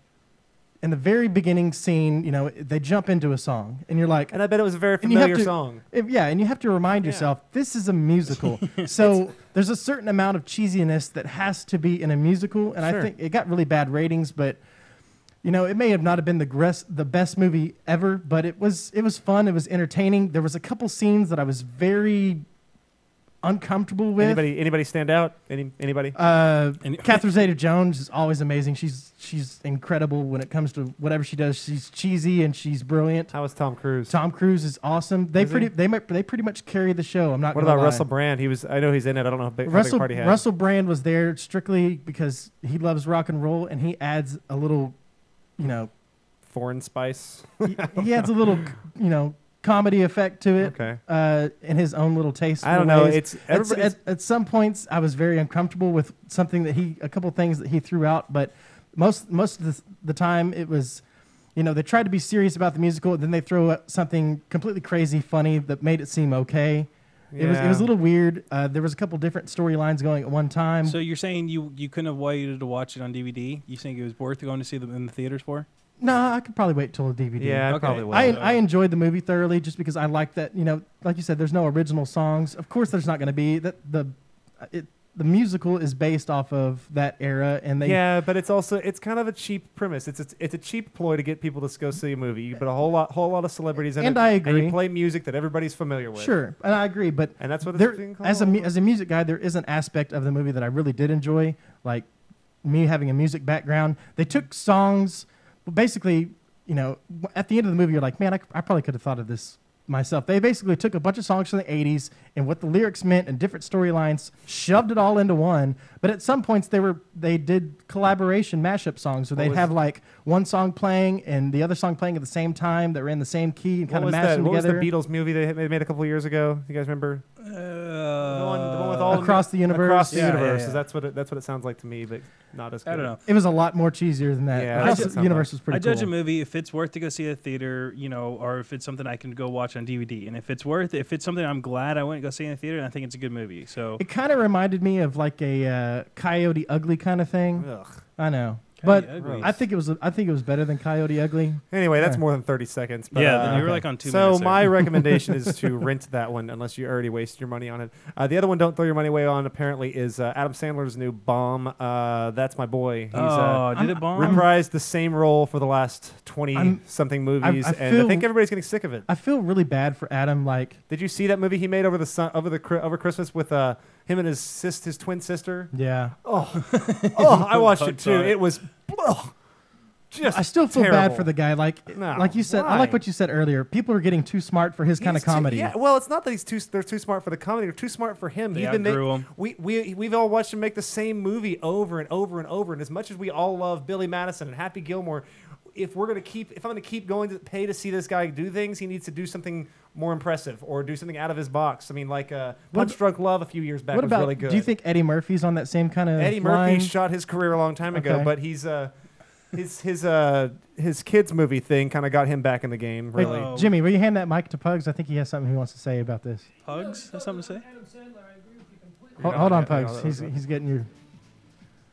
in the very beginning scene, they jump into a song. And you're like... And I bet it was a very familiar song. And you have to remind yourself, this is a musical. So there's a certain amount of cheesiness that has to be in a musical. And I think it got really bad ratings, but... it may have not have been the best movie ever, but it was fun. It was entertaining. There was a couple scenes that I was very uncomfortable with. Anybody stand out? Anybody? Catherine Zeta-Jones is always amazing. She's incredible when it comes to whatever she does. She's cheesy and she's brilliant. How was Tom Cruise? Tom Cruise is awesome. They pretty much carry the show. I'm not. What about Russell Brand? I know he's in it. I don't know how big part he had. Russell Brand was there strictly because he loves rock and roll, and he adds a little, foreign spice. he adds a little, comedy effect to it. Okay. In his own little taste. I don't know. It's at some points I was very uncomfortable with a couple things that he threw out, but most of the time it was, they tried to be serious about the musical, and then they throw out something completely crazy funny that made it seem okay. Yeah. It was a little weird. There was a couple different storylines going at one time. So you're saying you couldn't have waited to watch it on DVD? You think it was worth going to see them in the theaters for? No, I could probably wait till the DVD. Yeah, I probably will. I enjoyed the movie thoroughly just because I like that. Like you said, there's no original songs. Of course, there's not going to be. The musical is based off of that era, and but it's kind of a cheap premise. It's a cheap ploy to get people to go see a movie. You put a whole lot of celebrities in it, and I agree. And you play music that everybody's familiar with. Sure, and I agree. But that's what it's being called. As a music guy, there is an aspect of the movie that I really did enjoy, like me having a music background. They took songs, but basically, at the end of the movie, you're like, man, I probably could have thought of this myself. They basically took a bunch of songs from the 80s and what the lyrics meant and different storylines, shoved it all into one. But at some points they did collaboration mashup songs, so they'd have like one song playing and the other song playing at the same time that were in the same key and kind of mash them together. What was the Beatles movie they made a couple of years ago? You guys remember? The one with all Across the Universe. Across the Universe. So that's what it sounds like to me, but not as good. I don't know. It was a lot more cheesier than that. Yeah, Across the Universe was pretty cool. I judge a movie if it's worth to go see at a theater, or if it's something I can go watch on DVD. And if it's something I'm glad I went to go see in the theater, and I think it's a good movie. So it kind of reminded me of like a Coyote Ugly kind of thing. Ugh. I know. But Ugly. I think it was better than Coyote Ugly. Anyway, that's Yeah. more than 30 seconds. But, Yeah, you were okay. like on 2 So minutes. there. my recommendation is to rent that one unless you already wasted your money on it. The other one, don't throw your money away on, apparently, is Adam Sandler's new Bomb. That's my boy. He's did it bomb? reprised the same role for the last 20-something movies, and I feel- think everybody's getting sick of it. I feel really bad for Adam. Like, Did you see that movie he made over Christmas with him and his twin sister? yeah. Oh, I watched it too. It was just I still feel bad terrible. for the guy. Like, No, like you said, I why? like what you said earlier. People are getting too smart for his kind of He's too- comedy. Yeah, well, it's not that they're too smart for the comedy. They're too smart for him. They He's been outgrew him. we've all watched him make the same movie over and over and over. And as much as we all love Billy Madison and Happy Gilmore, if I'm going to keep going to pay to see this guy do things, he needs to do something more impressive or do something out of his box. I mean, like Punch Drunk Love a few years back What was about? really good. Do you think Eddie Murphy's on that same kind of Eddie Murphy line? shot his career a long time ago, Okay. but he's his kids movie thing kind of got him back in the game. Wait, Really, Oh. Jimmy, will you hand that mic to Pugs? I think he has something he wants to say about this. Pugs? That's something to say? Adam Sandler, I agree with you completely. Hold on, yeah, Pugs. yeah, He's getting you.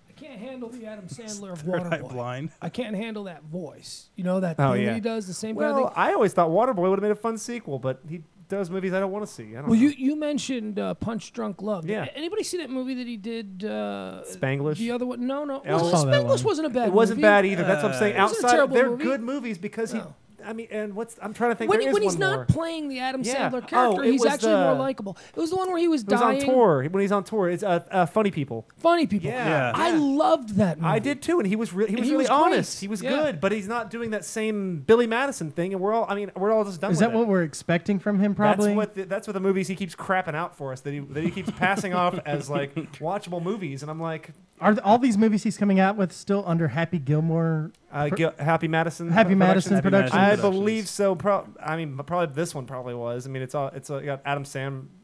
I can't handle the Adam Sandler of Third eye Waterboy. blind. I can't handle that voice. You know that Oh, thing yeah. that he does, the same kind of well, thing. I always thought Waterboy would have made a fun sequel, but he does movies I don't want to see. I don't Well, know. you mentioned Punch Drunk Love. Yeah. Did anybody see that movie that he did? Spanglish? The other one? No. I Well, saw that Spanglish one. wasn't a bad It wasn't movie. bad either. That's what I'm saying. It wasn't a Outside, terrible they're movie. good movies because No. I'm trying to think. When, there is when he's one not more. playing the Adam Yeah. Sandler Oh, character, it he's was actually more likable. It was the one where he was It was dying. on tour. When he's on tour, it's Funny People. Funny People. Yeah. I loved that movie. I did too, and he was really he was honest. great. He was Yeah. good, but he's not doing that same Billy Madison thing, and we're all just done Is with that it. what we're expecting from him? Probably. That's what the movies he keeps crapping out for us that he keeps passing off as like watchable movies, and I'm like, All these movies he's coming out with still under Happy Gilmore? Happy Madison. Happy Madison Happy Productions. Madison I Productions. believe so. Probably this one probably was. I mean, it's got Adam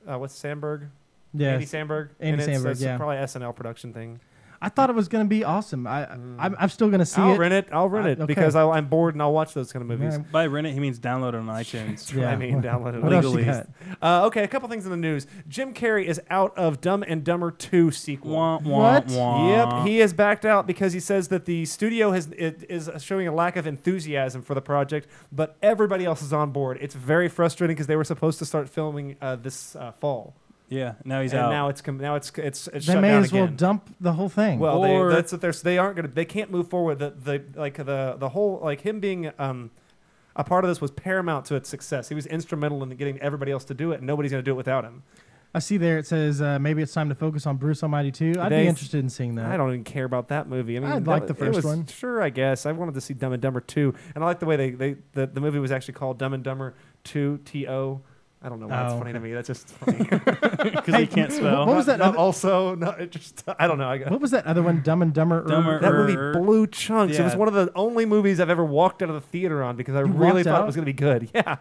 what's Sandberg? Yeah. Andy Samberg. Andy and Samberg, it's yeah. probably SNL production thing. I thought it was going to be awesome. I'm still going to see I'll it. rent it. I'll rent it Okay. because I'm bored and I'll watch those kind of movies. Man, By rent it, he means download it on iTunes. Yeah. I mean, download it What else you legally. got? Okay, a couple things in the news. Jim Carrey is out of Dumb and Dumber 2 sequel. Wah, wah, What? wah. Yep, he has backed out because he says that the studio is showing a lack of enthusiasm for the project, but everybody else is on board. It's very frustrating because they were supposed to start filming this fall, Yeah, now he's and out. now it's They shut may down as well again. dump the whole thing. Well, Or- that's what they can't move forward. The whole like him being a part of this was paramount to its success. He was instrumental in getting everybody else to do it, and nobody's going to do it without him. I see there it says maybe it's time to focus on Bruce Almighty 2. I'd They- be interested in seeing that. I don't even care about that movie. I mean, I'd like the it first was- one. Sure, I guess. I wanted to see Dumb and Dumber 2, and I like the way the movie was actually called Dumb and Dumber 2 T.O. I don't know why it's Oh, funny to okay. me. That's just funny. Because he can't spell. What was that? Not Other, also, no, it just I don't know. what was that other one? Dumb and Dumber. Dumber- That movie Er, blew chunks. It was yeah. one of the only movies I've ever walked out of the theater on because I You really walked thought out? it was going to be good. Yeah,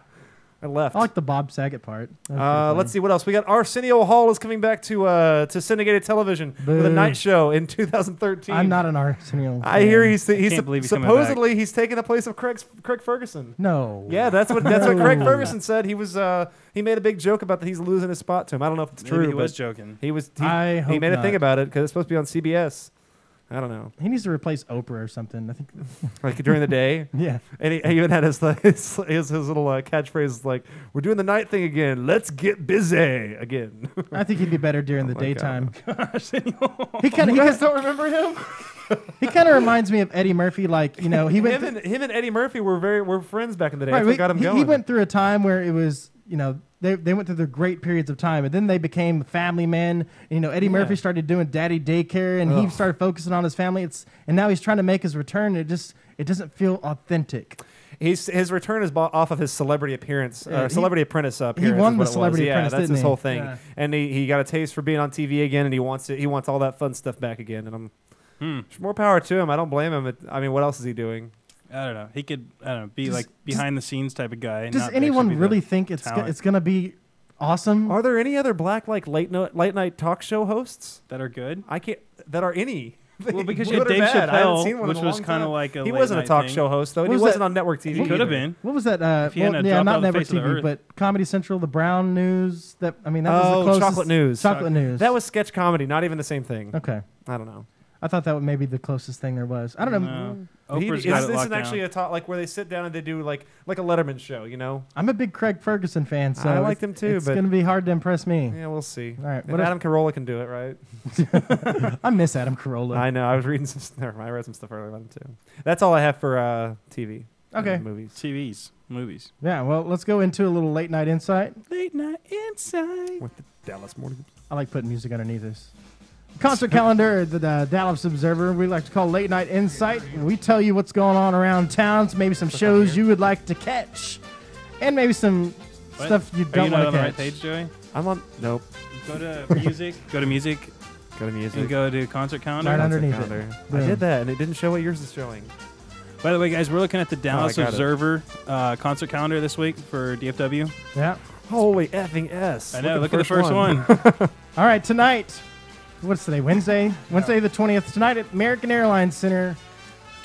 I left. I like the Bob Saget part. That was pretty funny. Let's see what else we got. Arsenio Hall is coming back to syndicated television with a Boo. night show in 2013. I'm not an Arsenio. I fan. hear he's can't believe he's coming back. supposedly he's taking the place of Craig Ferguson. No. Yeah, that's what Craig No. Ferguson said. He was he made a big joke about that he's losing his spot to him. I don't know if it's Maybe true. he was but joking. he was. I He hope made a thing not. about it because it's supposed to be on CBS. I don't know, He needs to replace Oprah or something. I think. like during the day. Yeah. And he even had his little catchphrase like, "We're doing the night thing again. Let's get busy again." I think he'd be better during the my daytime. You guys don't remember him? He kind of reminds me of Eddie Murphy. Like, you know, he went. Him and Eddie Murphy were friends back in the day. Right, That's what got him going. he went through a time where it was, you know, they went through their great periods of time, and then they became family men. You know, Eddie Murphy started doing daddy daycare, and he started focusing on his family. And now he's trying to make his return. It doesn't feel authentic. His return is off of his Celebrity Appearance, Yeah, Celebrity Apprentice appearance. won is the what it was. Celebrity Apprentice, that's didn't his he? whole thing. Yeah. And he got a taste for being on TV again, and he wants all that fun stuff back again. And more power to him. I don't blame him. I mean, what else is he doing? I don't know. He could, be like behind the scenes type of guy. Does not actually anyone be the really think it's talent going to be awesome? Are there any other black late night talk show hosts? that are good? I can't that are any. Well, because Good you had or Dave bad. I haven't Chappelle, seen one in which a was long kind of time. like a He late wasn't a night talk thing. show host though. What And he was wasn't that? on network TV. He could have either. been. What was that? he hadn't dropped not off the Network face of the TV, earth. but Comedy Central, the Brown News. That was the closest. Chocolate News. Chocolate News. That was sketch comedy, not even the same thing. okay. I don't know. I thought that would maybe the closest thing there was. I don't know. No. Oprah's got it this locked is actually down. a talk like where they sit down and they do like a Letterman show, you know? I'm a big Craig Ferguson fan, so I like him too, it's but going to be hard to impress me. yeah, we'll see. All right, If what if- Adam Carolla can do it, right? I miss Adam Carolla. I know. I was reading some stuff. I read some stuff earlier about him too. That's all I have for TV. Okay. and movies. TVs, movies. Yeah, well, let's go into a little late night insight. Late night inside. With the Dallas Morning. I like putting music underneath this. Concert calendar at the Dallas Observer. We like to call Late Night Insight. We tell you what's going on around town, maybe some shows you would like to catch, and maybe some stuff you Are don't you not want on to the catch. right page, Joey? I'm on. Nope. Go to music. Go to music. Go to music. And go to concert calendar. Right Concert underneath calendar. it. I Boom. did that, and it didn't show what yours is showing. By the way, guys, we're looking at the Dallas got it. Observer concert calendar this week for DFW. Yeah. Holy effing S! I know. Look at the first one. All right, tonight. What's today? Wednesday? Wednesday the 20th. Tonight at American Airlines Center.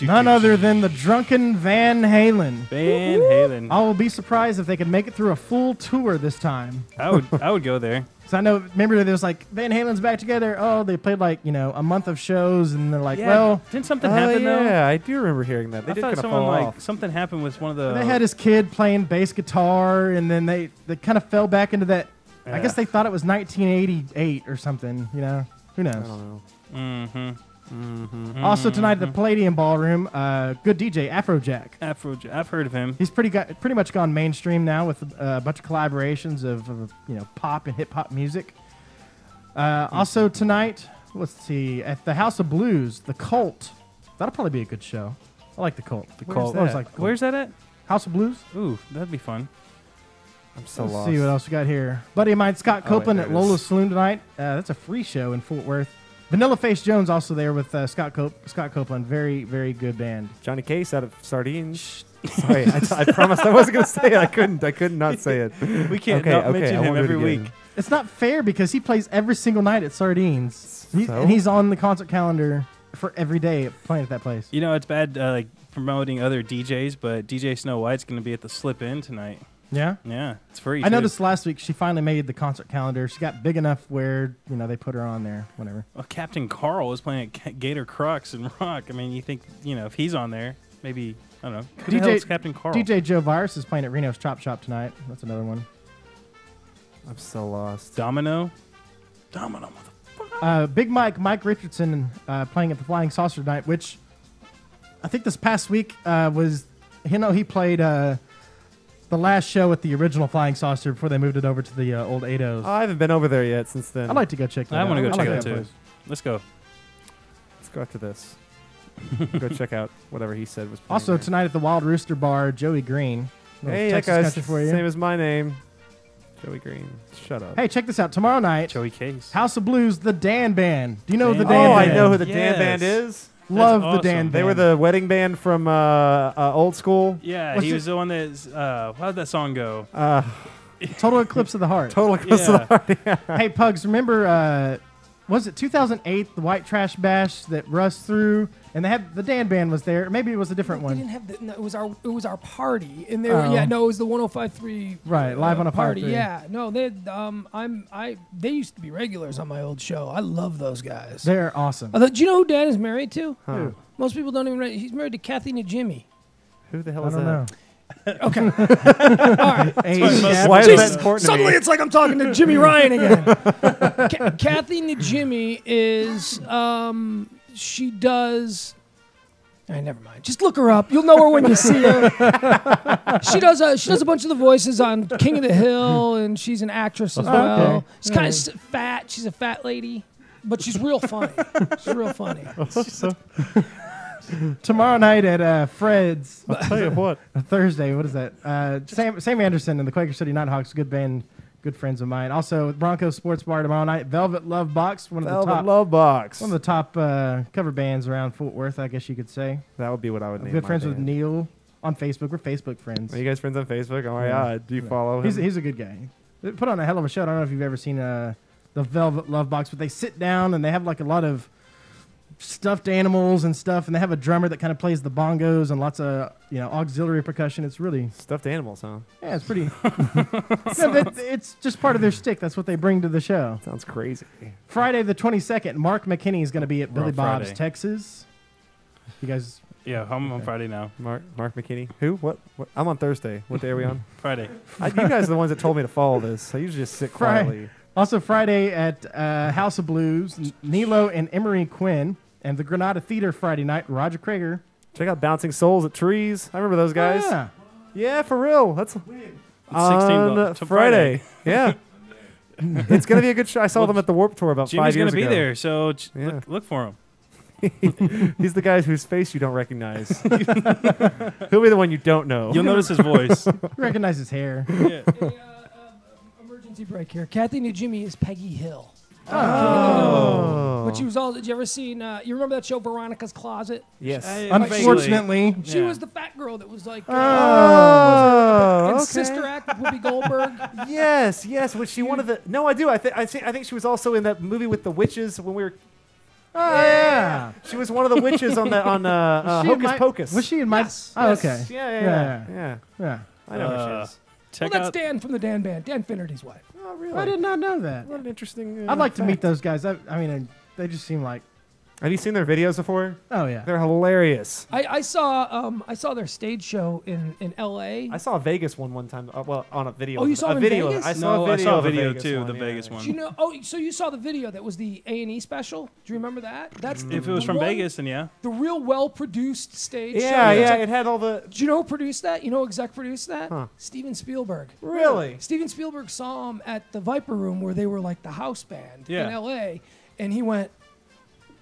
None other than the Drunken Van Halen. Van Halen. I will be surprised if they could make it through a full tour this time. I would go there. So I know, remember there was like, Van Halen's back together. Oh, they played like, a month of shows, and they're like, Yeah, well, didn't something happen though? Yeah, I do remember hearing that. They I did thought kind of someone fall like off. something happened with one of the. they had his kid playing bass guitar, and then they kind of fell back into that. I Yeah. guess they thought it was 1988 or something, Who knows? I don't know. Mm-hmm. Also tonight at the Palladium Ballroom, good DJ, Afrojack. I've heard of him. He's pretty much gone mainstream now with a bunch of collaborations of pop and hip hop music. Also tonight, let's see, at the House of Blues, the Cult. That'll probably be a good show. I like the Cult. The Where's Cult. that? I always like the Cult. Where's that at? House of Blues? Ooh, that'd be fun. I'm so Let's lost. see what else we got here. Buddy of mine, Scott Oh, wait, Copeland there at it Lola's is. Saloon tonight. That's a free show in Fort Worth. Vanilla Face Jones also there with Scott Copeland. Very, very good band. Johnny Case out of Sardines. Sorry, I promised I wasn't going to say it. I could not say it. We can't Okay, not okay, mention I him won't do it every again. week. It's not fair because he plays every single night at Sardines. So? And he's on the concert calendar for every day playing at that place. You know, it's bad like promoting other DJs, but DJ Snow White's going to be at the Slip In tonight. Yeah? Yeah, it's free. I too. noticed last week she finally made the concert calendar. She got big enough where, they put her on there, whatever. Well, Captain Carl is playing at Gator Crux and Rock. I mean, you think, if he's on there, maybe, I don't know. Who the hell is Captain Carl? DJ Joe Virus is playing at Reno's Chop Shop tonight. That's another one. I'm so lost. Domino, motherfucker. Big Mike Richardson playing at the Flying Saucer tonight, which I think this past week was, he played the last show at the original Flying Saucer before they moved it over to the old 8-0s. I haven't been over there yet since then. I'd like to go check that out. I want to go check like it out too. place. Let's go. Let's go after this. Go check out whatever he said was playing Also there. tonight at the Wild Rooster Bar, Joey Green. Little Hey, that Texas guy's country for you. same as my name. Joey Green. Shut up. Hey, check this out. Tomorrow night, Joey Case. House of Blues, the Dan Band. Do you know the Dan Dan Oh, I Band? know who the Yes. Dan Band is. Love That's the Dan awesome. Band. They were the wedding band from Old School. Yeah, What's he it- was the one that's. How did that song go? Total Eclipse of the Heart. Total Eclipse of the Heart. Hey, Pugs, remember, was it 2008, the White Trash Bash that Russ threw? And they had the Dan Band was there. Maybe it was a different They one. didn't have no, it was our party, and they Oh. it was the 105.3 Right, live on a party. 5.3. Yeah, no, they they used to be regulars on my old show. I love those guys. They're awesome. Do you know who Dan is married to? Huh. Most people don't even. He's married to Kathy Najimy. Who the hell I is don't that? know. Okay, all right. Hey, most- Dad, Why is Jeez, that important to Suddenly me? it's like I'm talking to Jimmy Ryan again. Kathy Najimy is she does. Never mind. Just look her up. You'll know her when you see her. She does a bunch of the voices on King of the Hill, and she's an actress as well. okay. She's kind of fat. She's a fat lady, but she's real funny. She's real funny. tomorrow night at Fred's, I'll tell you what. Thursday, what is that? Sam Anderson and the Quaker City Nighthawks, good band, good friends of mine. Also, Broncos Sports Bar tomorrow night. Velvet Love Box, one of the Velvet top, Love Box. one of the top cover bands around Fort Worth, I guess you could say. That would be what I would I'm name good my friends with band. Neil on Facebook. We're Facebook friends. Are you guys friends on Facebook? Oh my Yeah. God. Do you follow him? He's a good guy. They put on a hell of a show. I don't know if you've ever seen the Velvet Love Box, but they sit down and they have like a lot of stuffed animals and stuff, and they have a drummer that kind of plays the bongos and lots of auxiliary percussion. It's really Stuffed animals, huh? yeah, it's pretty. It's just part of their stick. That's what they bring to the show. Sounds crazy. Friday the 22nd, Mark McKinney is going to be at We're Billy on Bob's, Friday. Texas. You guys, Yeah, I'm on Friday now. Mark McKinney. Who? What? I'm on Thursday. What day are we on? Friday. You guys are the ones that told me to follow this. I usually just sit quietly. Also Friday at House of Blues, Nilo and Emery Quinn, and the Granada Theater Friday night, Roger Krager. Check out Bouncing Souls at Trees. I remember those guys. Yeah. Yeah, for real. That's It's on $16 to Friday. Yeah. It's going to be a good show. I saw them at the Warped Tour about 5 Jimmy's years gonna ago. be there, so Yeah. look for him. He's the guy whose face you don't recognize. He'll be the one you don't know. You'll notice his voice. You recognize his hair. Yeah. Emergency break here. Kathy Najimy is Peggy Hill. Oh. But she was all. Did you ever seen? You remember that show Veronica's Closet? Yes. Unfortunately, She Yeah. was the fat girl that was like. Oh, and okay. Sister Act with Whoopi Goldberg. Yes. Was she one of the? No, I do. I think she was also in that movie with the witches when we were. oh yeah. She was one of the witches on She in Hocus my- Pocus. Was she in my? Yes. Oh, Yes. okay. Yeah. Yeah. I know who she is. Check Well, that's out. Dan from the Dan Band. Dan Finnerty's wife. Oh, really? I did not know that. What an interesting. I'd like to meet fact. those guys. I mean, they just seem like. Have you seen their videos before? Oh yeah. They're hilarious. I saw their stage show in L.A. I saw a Vegas one time. Well, on a video. Oh, you saw a it in video. Vegas? I saw No, a I video. saw a of the video Vegas too, one, the yeah. Vegas one. Do you know? Oh, so you saw the video that was the A&E special? Do you remember that? That's If it was the from one- Vegas, then yeah. the real well-produced stage show. Yeah, It's yeah. like- It had all the. do you know who produced that? You know who exec produced that? Huh. Steven Spielberg. Really? Steven Spielberg saw him at the Viper Room where they were like the house band Yeah. in L.A. And he went,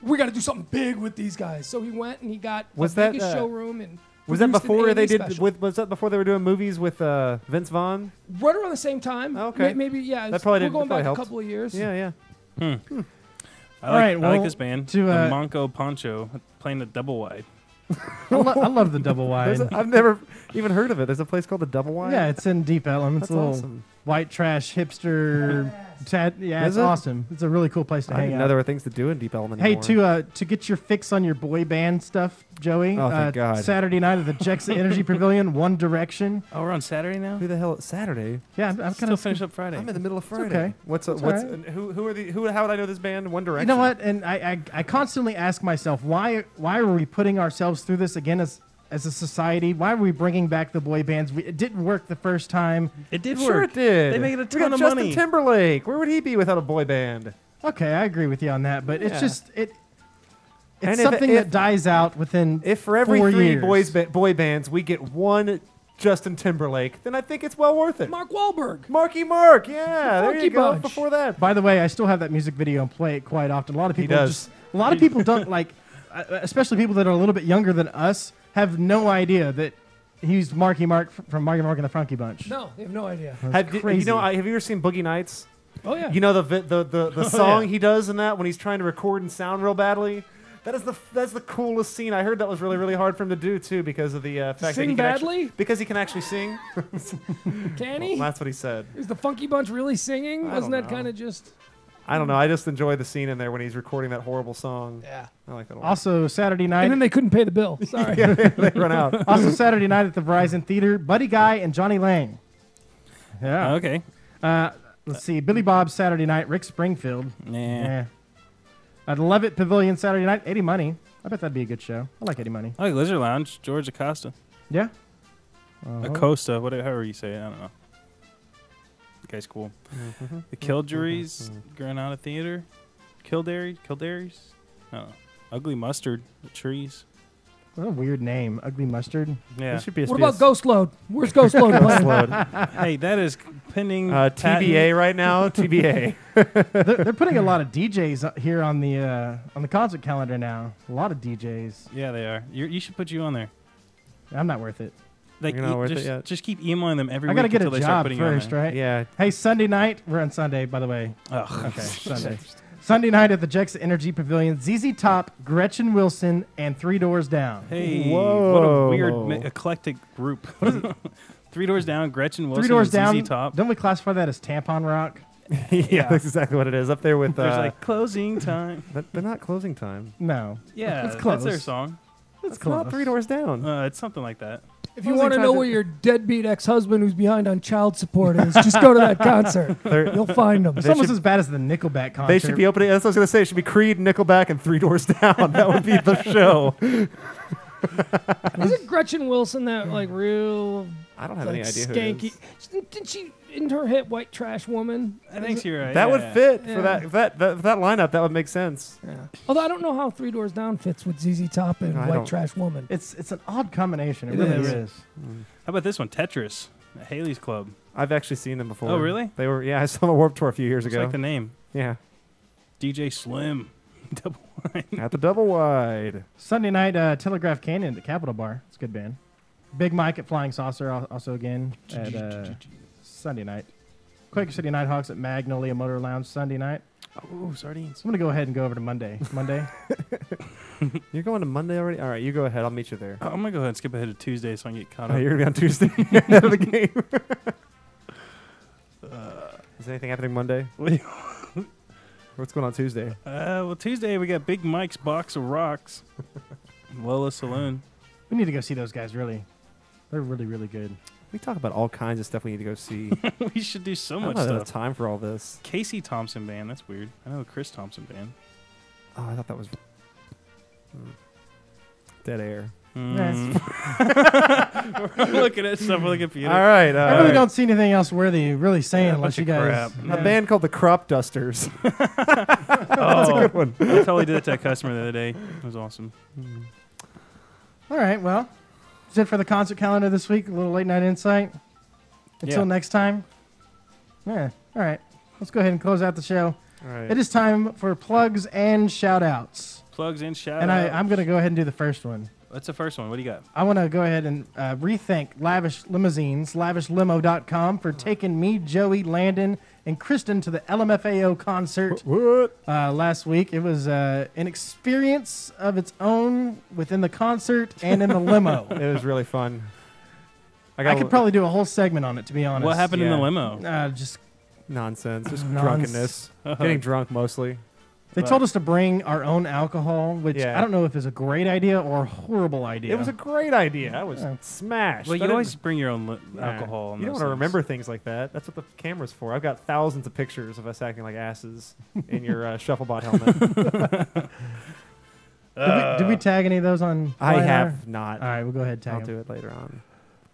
"We got to do something big with these guys." So he went and he got Was the that, biggest uh, showroom and Was that produced an before A&E they did? special. Was that before they were doing movies with Vince Vaughn? right around the same time? Okay. Maybe yeah. That probably we're didn't- going that probably back helped. a couple of years. Yeah. I All right, I well, like this band. to, the uh, Monco Poncho playing the double wide. I love the double wide. I've never even heard of it. There's a place called the Double Wide. Yeah, it's in Deep Ellum. It's That's a little awesome. white trash hipster. Yeah, Is it's it? awesome. It's a really cool place to I hang didn't out. know there were things to do in Deep Ellum Hey, anymore. to get your fix on your boy band stuff, Joey. Oh, thank God. Saturday night at the Jexa Energy Pavilion, One Direction. Oh, we're on Saturday now. Who the hell? Saturday. Yeah, I'm kind Still of finish up Friday. I'm in the middle of Friday. okay. What's That's what's all right. who are the who? How would I know this band? One Direction. You know what? And I constantly ask myself, why are we putting ourselves through this again as a society? Why are we bringing back the boy bands? It didn't work the first time. It did Sure work. it did. They made a We ton got of Justin money. Timberlake. Where would he be without a boy band? Okay, I agree with you on that, but it's Yeah. just And it's if- something if- that dies out within If for every 4 three years. boy bands we get one Justin Timberlake, then I think it's well worth it. Mark Wahlberg. Marky Mark, yeah, there Funky you go. Bunch. Before that, By the way, I still have that music video and play it quite often. A lot of He people does. a lot of people don't like, especially people that are a little bit younger than us, have no idea that he's Marky Mark from Marky Mark and the Funky Bunch. No, they have no idea. have you crazy. know? Have you ever seen Boogie Nights? Oh yeah. You know the song he does in that when he's trying to record and sound real badly. That's the coolest scene. I heard that was really hard for him to do too because of the fact that Sing he can badly? because he can actually sing. Can he? Well, that's what he said. Is the Funky Bunch really singing? I Wasn't don't that know. kind of just? I don't know. I just enjoy the scene in there when he's recording that horrible song. Yeah. I like that a lot. Also Saturday And then night, they couldn't pay the bill. Sorry. They run out. also Saturday night at the Verizon Theater, Buddy Guy and Johnny Lang. Yeah. Okay. Let's see, Billy Bob's Saturday night, Rick Springfield. Nah. Yeah. At Levitt Pavilion Saturday night, Eddie Money. I bet that'd be a good show. I like Eddie Money. I like Lizard Lounge. George Acosta. Yeah. Acosta. Whatever, however you say it. I don't know. The guy's cool. The Killjoys. Granada Theater. Kildaries. I don't know. Ugly Mustard. The Trees. What a weird name, Ugly Mustard. Yeah. That should be a What about Ghost Load? Where's Ghost Load playing? Load? Hey, that is pending. TBA right now. TBA. they're putting a lot of DJs here on the concert calendar now. A lot of DJs. Yeah, they are. You should put you on there. I'm not worth it. Like, You're not worth just, it yet? just keep emailing them every I week gotta get until a they start job putting first, you on right? Yeah. Hey, Sunday night. We're on Sunday, by the way. there. Ugh. Okay, Sunday. Sunday night at the Jexa Energy Pavilion, ZZ Top, Gretchen Wilson, and Three Doors Down. Hey, Whoa. what a weird eclectic group. 3 Doors Down, Gretchen Wilson, Three Doors and Down. ZZ Top. Don't we classify that as tampon rock? Yeah, that's exactly what it is. Up there with There's like closing time. they're not closing time. No. Yeah, It's close. that's their song. It's Not Three Doors Down. It's something like that. If you want to know where your deadbeat ex-husband who's behind on child support is, just go to that concert. You'll find him. It's almost as bad as the Nickelback concert. They should be opening. That's what I was going to say. It should be Creed, Nickelback, and Three Doors Down. That would be the show. Isn't Gretchen Wilson that like real? I don't have like any idea skanky. who it is. Didn't she in her hit White Trash Woman? I think you're right. That would fit Yeah. for that. If that lineup, that would make sense. Yeah. Although I don't know how Three Doors Down fits with ZZ Top and I White don't. Trash Woman. It's an odd combination. It It really is. is. How about this one? Tetris at Haley's Club. I've actually seen them before. Oh, really? They were. Yeah, I saw them at Warped Tour a few years Looks ago. like the name. Yeah, DJ Slim. Double wine. at the Double Wide. Sunday night, Telegraph Canyon at the Capitol Bar. It's a good band. Big Mike at Flying Saucer also again at Sunday night. Quaker City Nighthawks at Magnolia Motor Lounge Sunday night. Oh, sardines. I'm going to go ahead and go over to Monday. You're going to Monday already? All right, you go ahead. I'll meet you there. I'm going to go ahead and skip ahead to Tuesday so I can get caught Oh, up. you're going to be on Tuesday ahead of the game. Is anything happening Monday? What's going on Tuesday? Well, Tuesday we got Big Mike's Box of Rocks. Lola Saloon. We need to go see those guys, really. They're really, really good. We talk about all kinds of stuff we need to go see. We should do so I much don't have stuff. time for all this. Casey Thompson Band. That's weird. I know a Chris Thompson Band. Oh, I thought that was dead air. We're looking at stuff on the computer. All right. I really don't see anything else worthy really saying unless bunch you of guys... crap. A band called the Crop Dusters. That's a good one. I totally did that to a customer the other day. It was awesome. All right, well, that's it for the concert calendar this week. A little late night insight. Until Yeah. next time. Yeah, all right. Let's go ahead and close out the show. All right. It is time for plugs and shout-outs. Plugs in, shout And out. I'm going to go ahead and do the first one. What's the first one? What do you got? I want to go ahead and re-thank Lavish Limousines, lavishlimo.com, for taking me, Joey, Landon, and Kristen to the LMFAO concert last week. It was an experience of its own within the concert and in the limo. It was really fun. I could probably do a whole segment on it, to be honest. What happened in the Yeah. limo? Just Nonsense. Just Nonsense. drunkenness. Getting drunk mostly. They told us to bring our own alcohol, which Yeah. I don't know if it's a great idea or a horrible idea. It was a great idea. I was smashed. Well, I you didn't- always bring your own Yeah. alcohol. On You don't those want to things. remember things like that. That's what the camera's for. I've got thousands of pictures of us acting like asses in your Shufflebot helmet. Did we tag any of those on I YNR? have not. All right, we'll go ahead and tag I'll them. do it later on.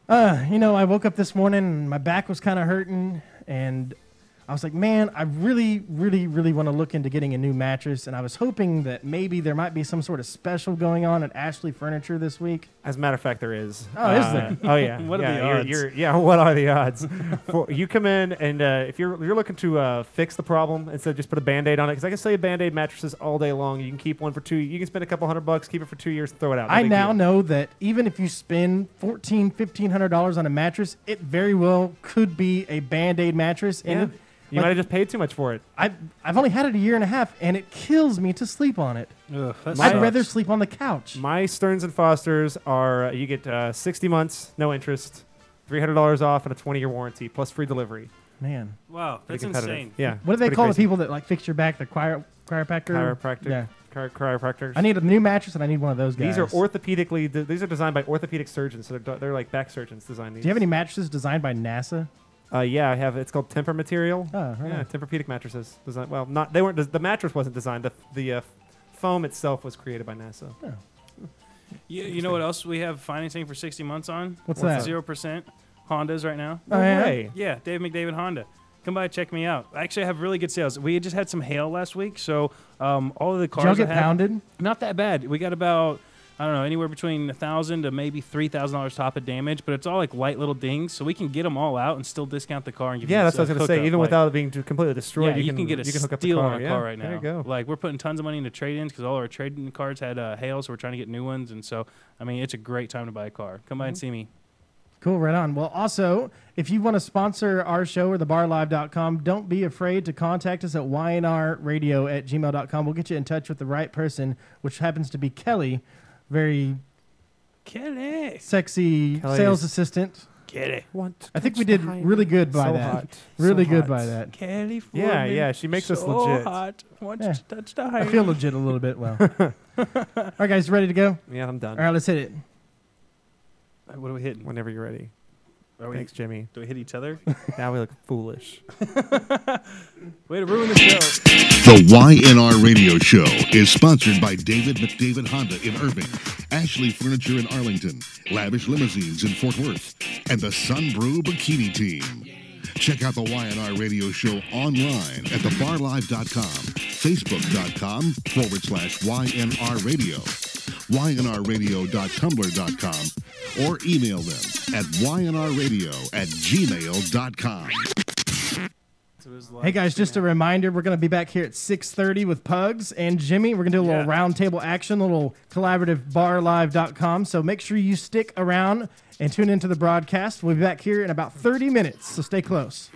I woke up this morning and my back was kind of hurting, and I was like, man, I really, really, really want to look into getting a new mattress, and I was hoping that maybe there might be some sort of special going on at Ashley Furniture this week. As a matter of fact, there is. Oh, is there? Oh, yeah. What are yeah, the odds? What are the odds? You come in, and if you're looking to fix the problem instead of just put a Band-Aid on it, because I can sell you Band-Aid mattresses all day long. You can keep one for 2 years. You can spend a couple $100, keep it for 2 years, and throw it out. No I big now deal. know that even if you spend $1,400 on a mattress, it very well could be a Band-Aid mattress. Yeah. And You might have just paid too much for it. I've only had it a year and a half, and it kills me to sleep on it. Ugh, that I'd sucks. rather sleep on the couch. My Stearns & Fosters are, you get 60 months, no interest, $300 off, and a 20-year warranty, plus free delivery. Man. Wow, that's Pretty competitive. insane. Yeah. What do they pretty call the crazy. people that like fix your back? The chiropractor? Chiropractic. Yeah. Chiropractors. I need a new mattress, and I need one of those guys. These are orthopedically. These are designed by orthopedic surgeons, so they're like back surgeons design these. Do you have any mattresses designed by NASA? Yeah, I have. It's called Tempur material. Oh, right. Yeah, Tempur-Pedic mattresses. Designed. Well, not they weren't. The mattress wasn't designed. The foam itself was created by NASA. You know what else we have financing for 60 months on? What's that? 0% Hondas right now. Oh, yeah? way. Yeah, Dave McDavid Honda. Come by, check me out. Actually, I have really good sales. We just had some hail last week, so all of the cars Did y'all get I had- pounded? Not that bad. We got about, I don't know, anywhere between $1,000 to maybe $3,000 top of damage, but it's all like light little dings, so we can get them all out and still discount the car and give you Yeah, that's what I was a gonna say. hookup, Even like- without it being completely destroyed, yeah, you can get a hook up the steal car. on a Yeah, car right now. There you go. Like we're putting tons of money into trade-ins because all our trade-in cards had hail, so we're trying to get new ones, and so I mean it's a great time to buy a car. Come by and see me. Cool, right on. Well, also, if you want to sponsor our show or thebarlive.com, don't be afraid to contact us at ynrradio@gmail.com. We'll get you in touch with the right person, which happens to be Kelly, very Kelly. sexy Kelly sales is- assistant. Kelly. I think we did really good by So that. hot. Really So good hot. by that. California. Yeah, she makes us so legit. hot. Want Yeah. to touch the I feel legit a little bit. Well, all right, guys, ready to go? Yeah, I'm done. All right, let's hit it. What are we hitting? Whenever you're ready. Thanks, Jimmy. Do we hit each other? Now we look foolish. Way to ruin the show. The YNR Radio Show is sponsored by David McDavid Honda in Irving, Ashley Furniture in Arlington, Lavish Limousines in Fort Worth, and the Sunbrew Bikini Team. Check out the YNR Radio Show online at thebarlive.com, facebook.com/YNR Radio, ynrradio.tumblr.com, or email them at ynrradio@gmail.com. Hey guys, just a reminder, we're going to be back here at 6:30 with Pugs and Jimmy. We're going to do a little round table action, a little collaborative barlive.com. So make sure you stick around and tune into the broadcast. We'll be back here in about 30 minutes, so stay close.